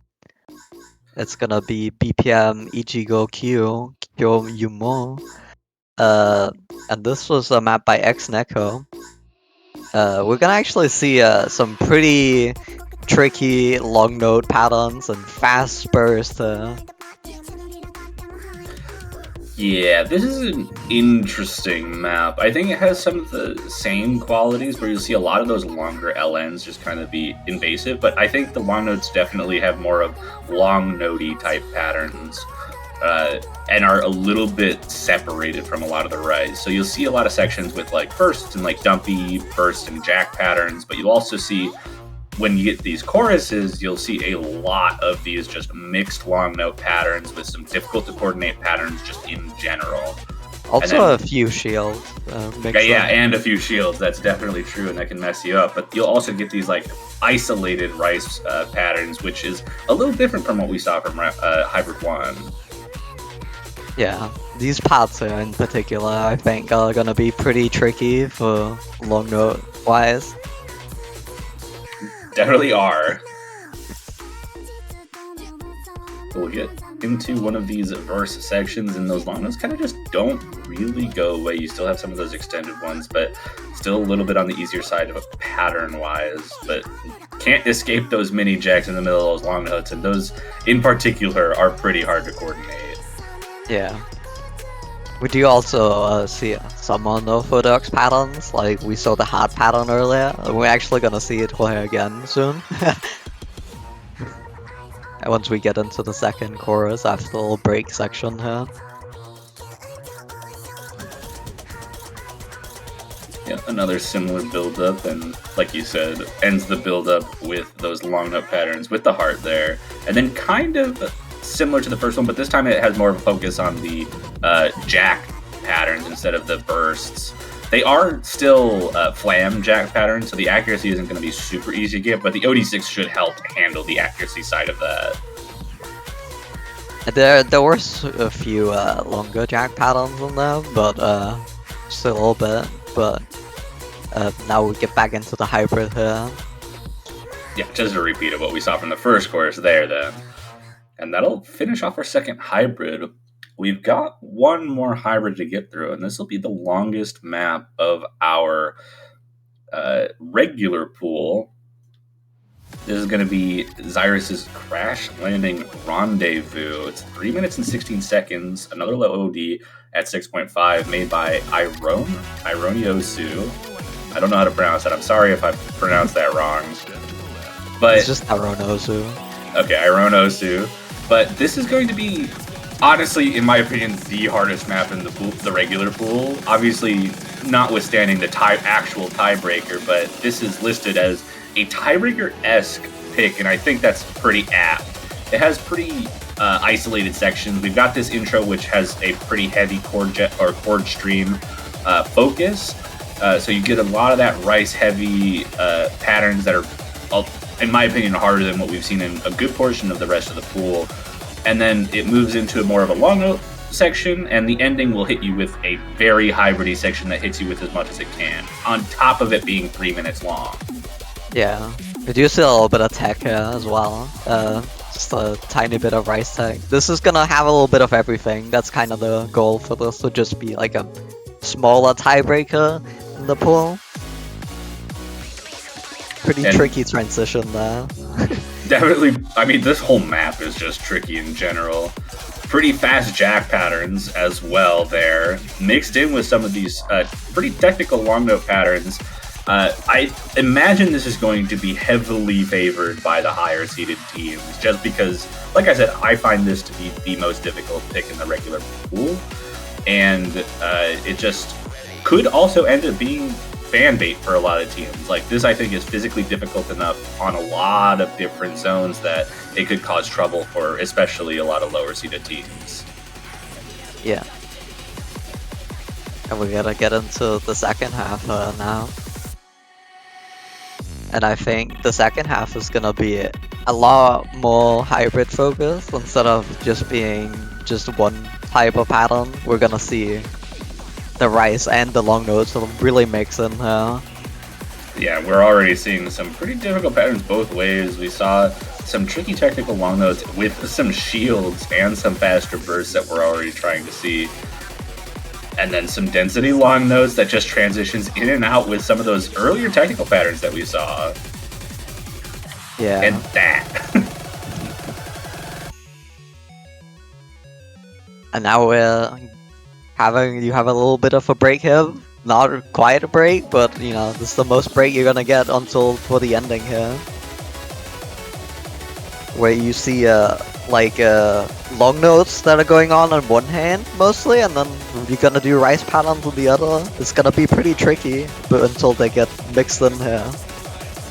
It's gonna be BPM Ichigo Q, Kyo Yumo. And this was a map by X Neko. We're gonna actually see some pretty tricky long note patterns and fast burst. Yeah, this is an interesting map. I think it has some of the same qualities where you'll see a lot of those longer LNs just kind of be invasive, but I think the long notes definitely have more of long notey type patterns and are a little bit separated from a lot of the rise. So you'll see a lot of sections with like bursts and like dumpy burst and jack patterns, but you'll also see when you get these choruses, you'll see a lot of these just mixed long note patterns with some difficult to coordinate patterns just in general. Also a few shields. Yeah, and a few shields. That's definitely true, and that can mess you up. But you'll also get these like isolated rice patterns, which is a little different from what we saw from Hybrid 1. Yeah, these parts in particular, I think, are gonna be pretty tricky for long note wise. Definitely are. We'll get into one of these verse sections, and those long notes kind of just don't really go away. You still have some of those extended ones, but still a little bit on the easier side of a pattern-wise. But can't escape those mini jacks in the middle of those long notes, and those in particular are pretty hard to coordinate. Yeah. We do also see some unorthodox patterns, like we saw the hard pattern earlier. We're actually gonna see it here again soon. And once we get into the second chorus after the little break section here. Yeah, another similar build-up, and like you said, ends the build-up with those long note patterns with the heart there, and then kind of similar to the first one, but this time it has more of a focus on the jack patterns instead of the bursts. They are still flam jack patterns, so the accuracy isn't going to be super easy to get, but the OD6 should help handle the accuracy side of that. There were a few longer jack patterns in there, but just a little bit. But now we get back into the hybrid here. Yeah, just a repeat of what we saw from the first chorus there then. And that'll finish off our second hybrid. We've got one more hybrid to get through, and this will be the longest map of our regular pool. This is going to be Zyrus's Crash Landing Rendezvous. It's 3 minutes and 16 seconds, another low OD at 6.5, made by Ironiosu. I don't know how to pronounce that. I'm sorry if I pronounced that wrong. But It's just Aronosu. Okay, Ironosu. But this is going to be, honestly, in my opinion, the hardest map in the pool, the regular pool. Obviously, notwithstanding the actual tiebreaker, but this is listed as a tiebreaker-esque pick, and I think that's pretty apt. It has pretty isolated sections. We've got this intro, which has a pretty heavy chord stream focus. So you get a lot of that rice-heavy patterns that are, in my opinion, harder than what we've seen in a good portion of the rest of the pool. And then it moves into more of a long note section, and the ending will hit you with a very hybridy section that hits you with as much as it can, on top of it being 3 minutes long. Yeah. We do see a little bit of tech here as well. Just a tiny bit of rice tech. This is gonna have a little bit of everything. That's kind of the goal for this, to just be like a smaller tiebreaker in the pool. Pretty tricky transition there. Definitely, I mean, this whole map is just tricky in general. Pretty fast jack patterns as well there, mixed in with some of these pretty technical long note patterns. I imagine this is going to be heavily favored by the higher seeded teams, just because, like I said, I find this to be the most difficult pick in the regular pool, and it just could also end up being fan bait for a lot of teams. Like this, I think, is physically difficult enough on a lot of different zones that it could cause trouble for especially a lot of lower seeded teams. Yeah. And we gotta get into the second half now. And I think the second half is gonna be a lot more hybrid focused instead of just being just one type of pattern. We're gonna see the rice and the long notes really mix in here. Yeah, we're already seeing some pretty difficult patterns both ways. We saw some tricky technical long notes with some shields and some faster bursts that we're already trying to see. And then some density long notes that just transitions in and out with some of those earlier technical patterns that we saw. Yeah. And that. And now we're you have a little bit of a break here. Not quite a break, but you know, this is the most break you're gonna get until for the ending here. Where you see long notes that are going on one hand mostly, and then you're gonna do rice patterns on the other. It's gonna be pretty tricky, but until they get mixed in here.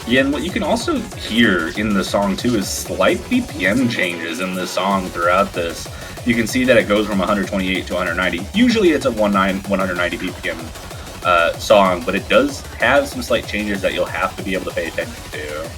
Yeah, and what you can also hear in the song too is slight BPM changes in the song throughout this. You can see that it goes from 128 to 190. Usually it's a 190 BPM song, but it does have some slight changes that you'll have to be able to pay attention to.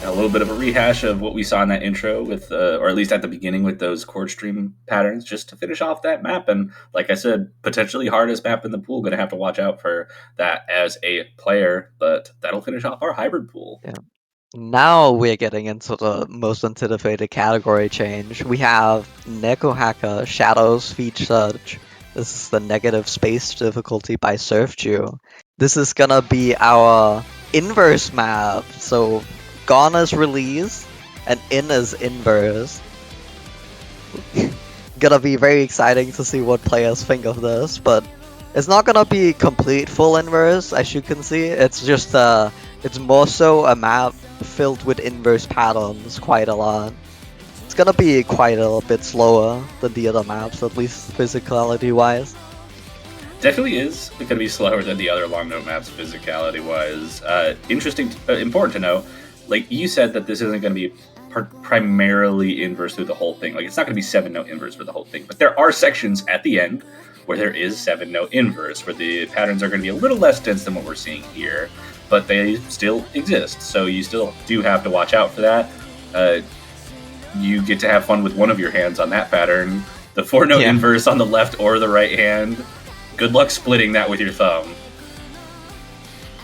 A little bit of a rehash of what we saw in that intro with, or at least at the beginning with those chord stream patterns, just to finish off that map. And like I said, potentially hardest map in the pool. Going to have to watch out for that as a player, but that'll finish off our hybrid pool. Yeah. Now we're getting into the most anticipated category change. We have Neko Hacker Shadows featured. This is the negative space difficulty by Surfju. This is gonna be our inverse map. So Gone is release and in is inverse. Gonna be very exciting to see what players think of this, but it's not gonna be complete full inverse, as you can see. It's just it's more so a map filled with inverse patterns quite a lot. It's gonna be quite a bit slower than the other maps, at least physicality wise. Definitely is going to be slower than the other long note maps physicality wise. Important to know. Like you said, that this isn't going to be primarily inverse through the whole thing. Like it's not going to be 7-note inverse for the whole thing, but there are sections at the end where there is 7-note inverse, where the patterns are going to be a little less dense than what we're seeing here, but they still exist. So you still do have to watch out for that. You get to have fun with one of your hands on that pattern. The 4-note inverse on the left or the right hand. Good luck splitting that with your thumb.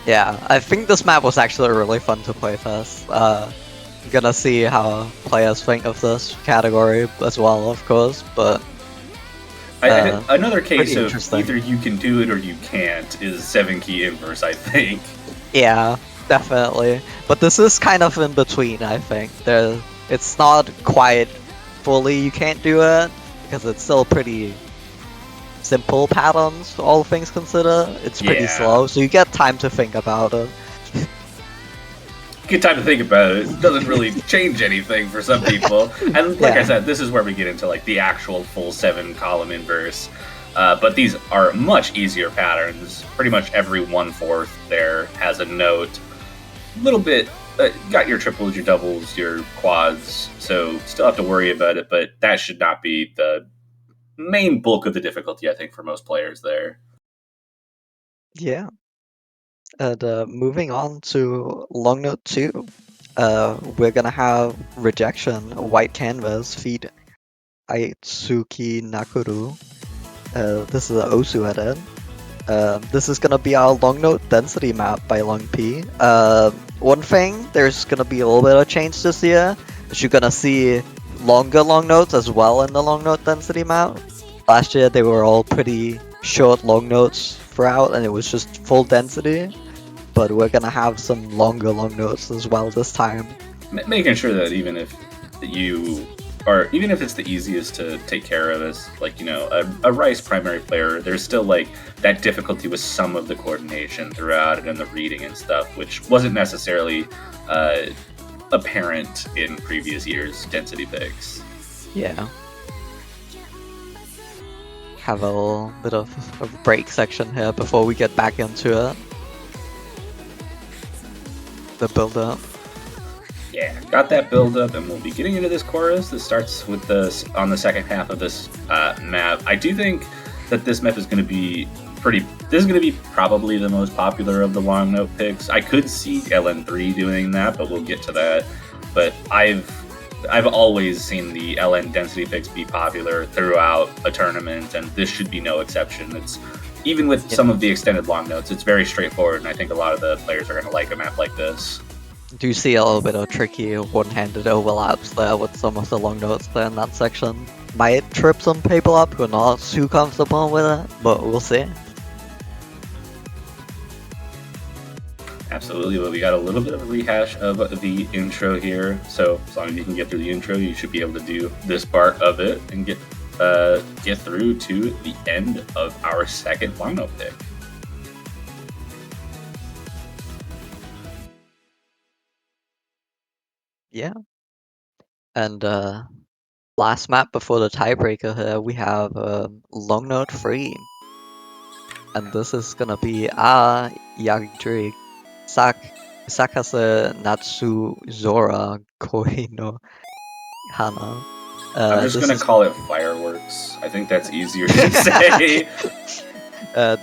Yeah, I think this map was actually really fun to play first. Gonna see how players think of this category as well, of course, but another case of interesting. Either you can do it or you can't is 7-key inverse, I think. Yeah, definitely. But this is kind of in between, I think. It's not quite fully you can't do it, because it's still pretty simple patterns, all things considered. It's pretty slow, so you get time to think about it. Get time to think about it. It doesn't really change anything for some people. And like I said, this is where we get into like the actual full 7-column inverse. But these are much easier patterns. Pretty much every 1/4 there has a note. Little bit, got your triples, your doubles, your quads. So still have to worry about it, but that should not be the main bulk of the difficulty, I think, for most players there. Yeah. And moving on to long note 2, we're gonna have Rejection, White Canvas, feat Aitsuki Nakuru. This is an Osu edit. This is gonna be our long note density map by Long P. One thing, there's gonna be a little bit of change this year. You're gonna see longer long notes as well in the long note density map. Last year they were all pretty short long notes throughout, and it was just full density. But we're gonna have some longer long notes as well this time. Making sure that even if it's the easiest to take care of as, like, you know, a Rice primary player, there's still like that difficulty with some of the coordination throughout it and the reading and stuff, which wasn't necessarily apparent in previous years' density picks. Yeah. Have a little bit of a break section here before we get back into it. The build up. Yeah, got that build up, and we'll be getting into this chorus. This starts with this on the second half of this map. I do think that this map is going to be this is going to be probably the most popular of the long note picks. I could see LN3 doing that, but we'll get to that. But I've I've always seen the LN density picks be popular throughout a tournament, and this should be no exception. It's even with some of the extended long notes, it's very straightforward, and I think a lot of the players are going to like a map like this. Do you see a little bit of tricky one-handed overlaps there with some of the long notes there in that section? Might trip some people up who are not too comfortable with it, but we'll see. Absolutely, but we got a little bit of a rehash of the intro here, so as long as you can get through the intro, you should be able to do this part of it and get through to the end of our second long note pick. Yeah. And last map before the tiebreaker here, we have long note 3. And this is gonna be Yagdrig Sakase Natsu Zora Koi no Hana. I'm just going to call it Fireworks. I think that's easier to say.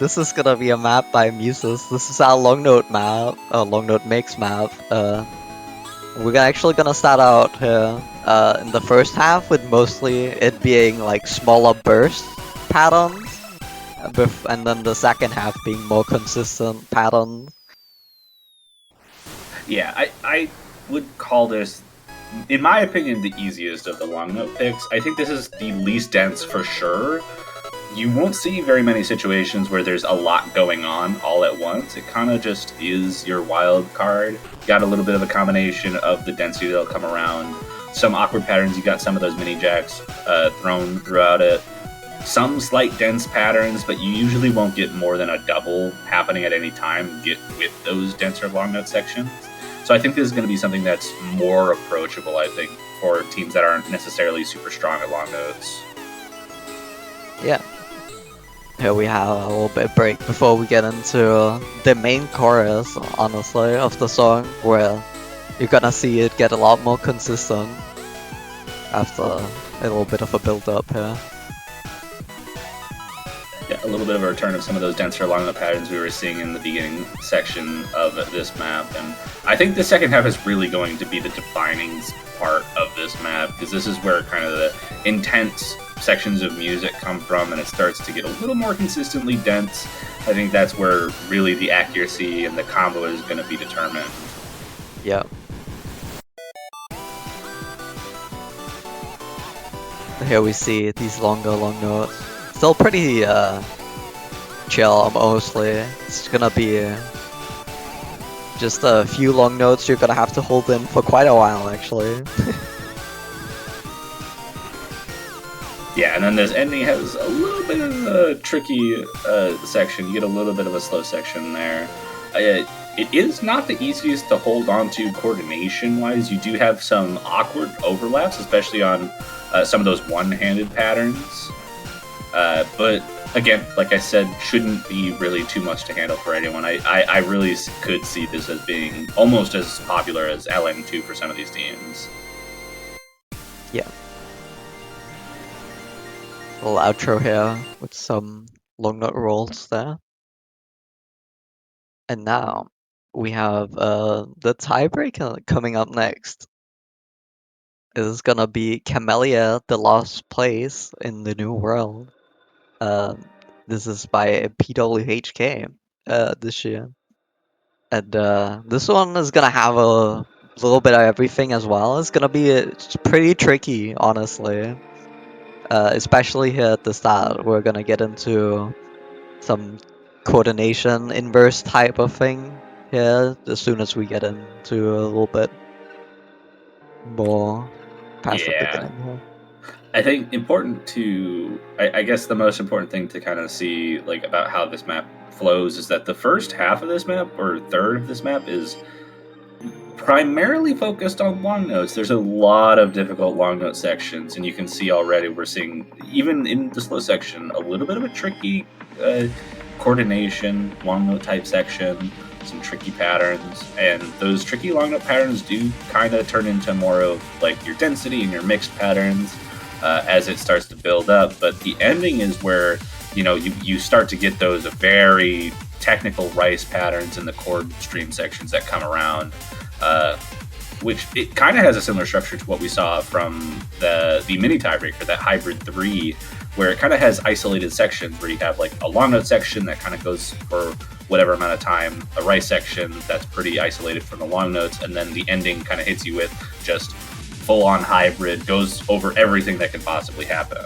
This is gonna be a map by Muses. This is our long note map, long note mix map. We're actually gonna start out here in the first half with mostly it being like smaller burst patterns, and then the second half being more consistent patterns. Yeah, I would call this, in my opinion, the easiest of the long note picks. I think this is the least dense for sure. You won't see very many situations where there's a lot going on all at once. It kind of just is your wild card. You got a little bit of a combination of the density that'll come around. Some awkward patterns, you got some of those mini jacks thrown throughout it. Some slight dense patterns, but you usually won't get more than a double happening at any time with those denser long note sections. So I think this is going to be something that's more approachable, I think, for teams that aren't necessarily super strong at long notes. Yeah. Here we have a little bit of break before we get into the main chorus, honestly, of the song, where you're gonna see it get a lot more consistent after a little bit of a build-up here. Yeah, a little bit of a return of some of those denser long note patterns we were seeing in the beginning section of this map, and I think the second half is really going to be the defining part of this map, because this is where kind of the intense sections of music come from, and it starts to get a little more consistently dense. I think that's where really the accuracy and the combo is going to be determined. Yep. Here we see these longer long notes. Still pretty chill mostly. It's gonna be just a few long notes you're gonna have to hold in for quite a while actually. Yeah, and then this ending has a little bit of a tricky section. You get a little bit of a slow section there. It is not the easiest to hold on to coordination-wise. You do have some awkward overlaps, especially on some of those one-handed patterns. But again, like I said, shouldn't be really too much to handle for anyone. I really could see this as being almost as popular as LN2 for some of these teams. Yeah. Little outro here with some long note rolls there. And now we have the tiebreaker coming up next. It is gonna be Camellia, the Lost Place in the New World. This is by PWHK this year. And this one is gonna have a little bit of everything as well. It's gonna be it's pretty tricky, honestly. Especially here at the start, we're gonna get into some coordination inverse type of thing here as soon as we get into a little bit more past the beginning here. I think important to, I guess the most important thing to kind of see like about how this map flows is that the first half of this map, or third of this map, is primarily focused on long notes. There's a lot of difficult long note sections, and you can see already we're seeing, even in the slow section, a little bit of a tricky coordination long note type section, some tricky patterns, and those tricky long note patterns do kind of turn into more of like your density and your mixed patterns as it starts to build up. But the ending is where you start to get those very technical rice patterns in the chord stream sections that come around. which it kind of has a similar structure to what we saw from the mini tiebreaker, that hybrid 3, where it kind of has isolated sections where you have like a long note section that kind of goes for whatever amount of time, a rice section that's pretty isolated from the long notes, and then the ending kind of hits you with just full-on hybrid, goes over everything that can possibly happen.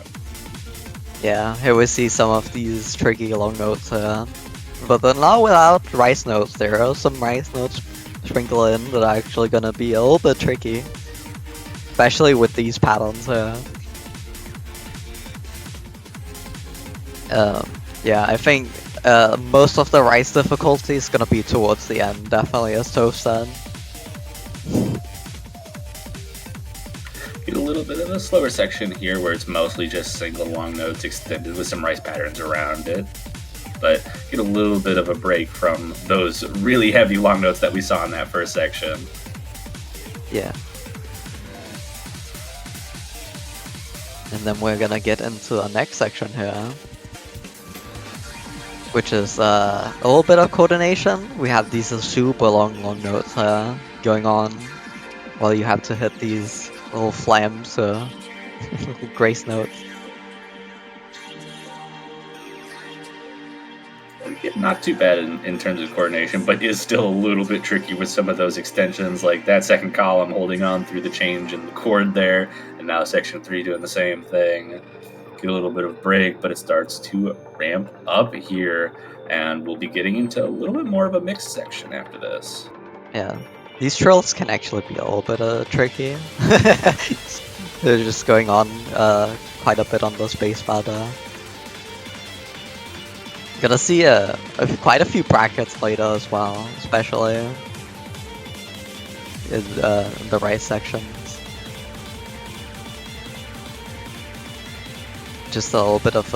Yeah, here we see some of these tricky long notes, but then not without rice notes. There are some rice notes sprinkled in that are actually gonna be a little bit tricky, especially with these patterns. Yeah, I think most of the rice difficulty is gonna be towards the end, definitely, as Toph said. Get a little bit of a slower section here where it's mostly just single long notes extended with some rice patterns around it. But get a little bit of a break from those really heavy long notes that we saw in that first section. Yeah. And then we're gonna get into the next section here, which is a little bit of coordination. We have these super long notes going on while you have to hit these little flams, grace notes. Not too bad in terms of coordination, but is still a little bit tricky with some of those extensions, like that second column holding on through the change in the chord there, and now section 3 doing the same thing. Get a little bit of break, but it starts to ramp up here, and we'll be getting into a little bit more of a mixed section after this. Yeah, these trills can actually be a little bit tricky. They're just going on quite a bit on the spacebar there. Gonna see quite a few brackets later as well, especially in the right sections. Just a little bit of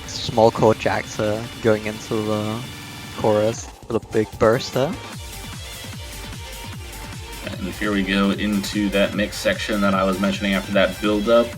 small chord jacks going into the chorus with a big burst there. And here we go into that mix section that I was mentioning after that build-up.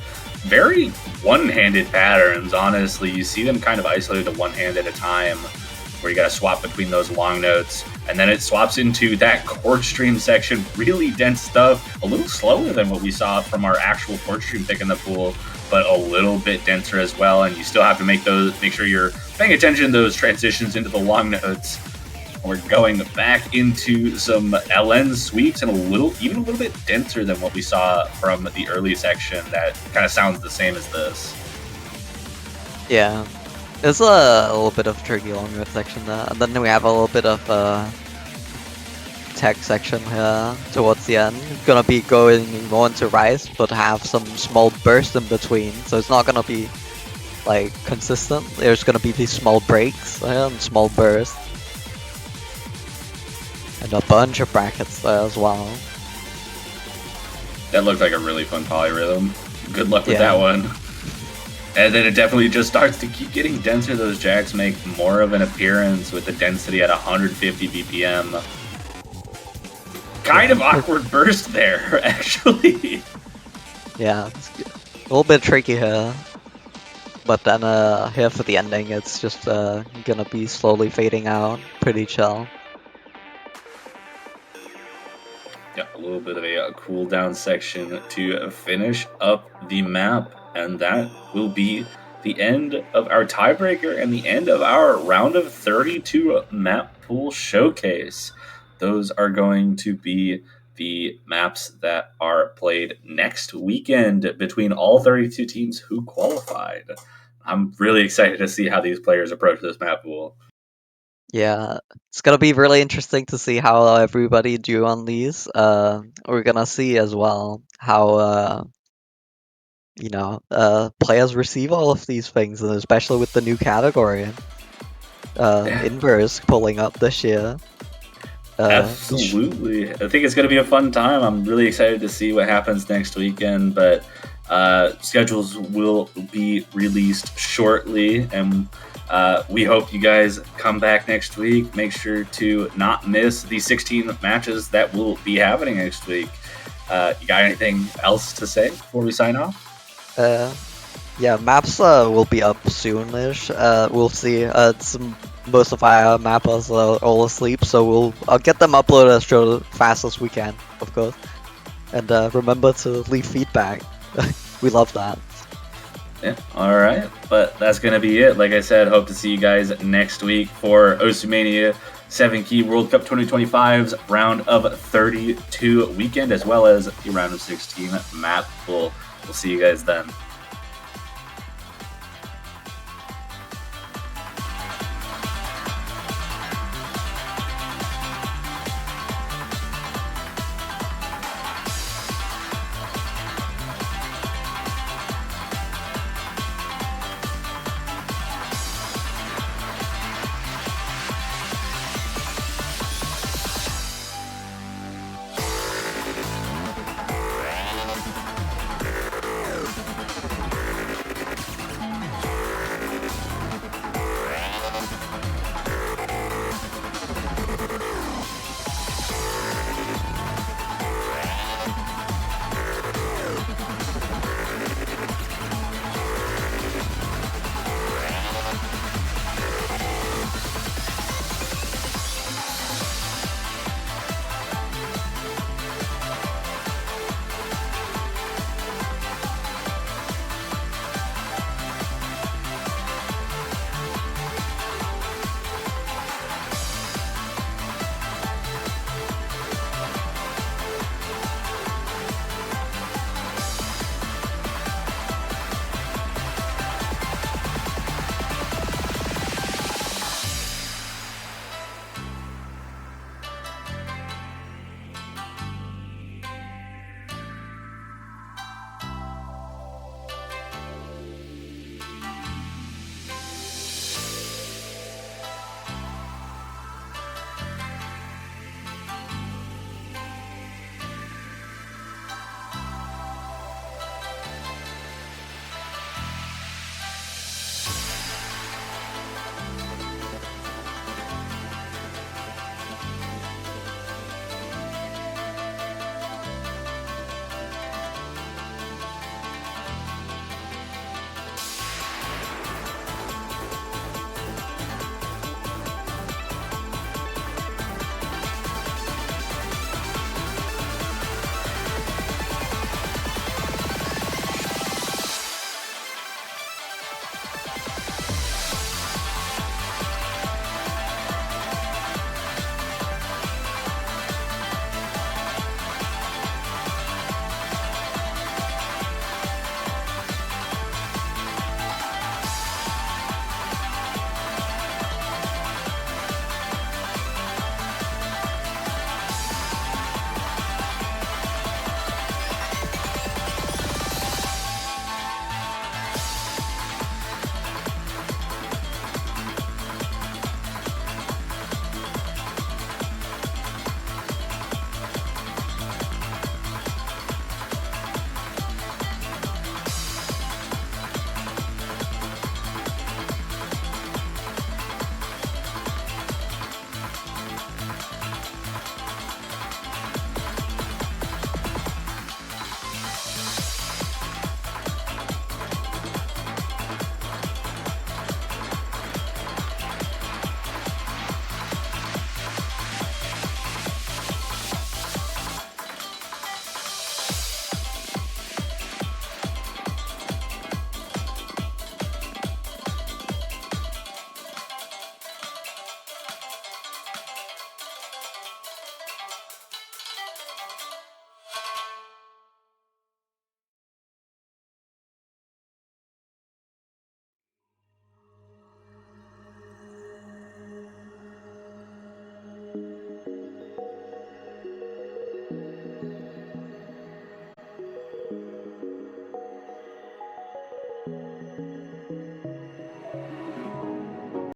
Very one-handed patterns, honestly. You see them kind of isolated to one hand at a time, where you gotta swap between those long notes, and then it swaps into that chord stream section. Really dense stuff, a little slower than what we saw from our actual chord stream pick in the pool, but a little bit denser as well, and you still have to make sure you're paying attention to those transitions into the long notes. We're going back into some LN sweeps and even a little bit denser than what we saw from the early section that kind of sounds the same as this. Yeah, there's a little bit of tricky long note section there, and then we have a little bit of tech section here towards the end. It's gonna be going more into rice, but have some small bursts in between, so it's not gonna be like consistent. There's gonna be these small breaks and small bursts. And a bunch of brackets there as well. That looked like a really fun polyrhythm. Good luck with that one. And then it definitely just starts to keep getting denser. Those jacks make more of an appearance with the density at 150 BPM. Kind of awkward burst there, actually. Yeah, it's a little bit tricky here. But then here for the ending, it's just gonna be slowly fading out. Pretty chill. Yeah, a little bit of a cooldown section to finish up the map, and that will be the end of our tiebreaker and the end of our round of 32 map pool showcase. Those are going to be the maps that are played next weekend between all 32 teams who qualified. I'm really excited to see how these players approach this map pool. Yeah, it's gonna be really interesting to see how everybody do on these. We're gonna see as well how players receive all of these things, and especially with the new category, inverse pulling up this year. Absolutely, I think it's gonna be a fun time. I'm really excited to see what happens next weekend, but schedules will be released shortly, and we hope you guys come back next week. Make sure to not miss the 16 matches that will be happening next week. You got anything else to say before we sign off? Yeah, maps will be up soonish. We'll see. Most of our mappers are all asleep, so I'll get them uploaded as fast as we can, of course. And remember to leave feedback. We love that. Yeah, all right. But that's going to be it. Like I said, hope to see you guys next week for Osumania 7 Key World Cup 2025's round of 32 weekend, as well as the round of 16 map pool. We'll see you guys then.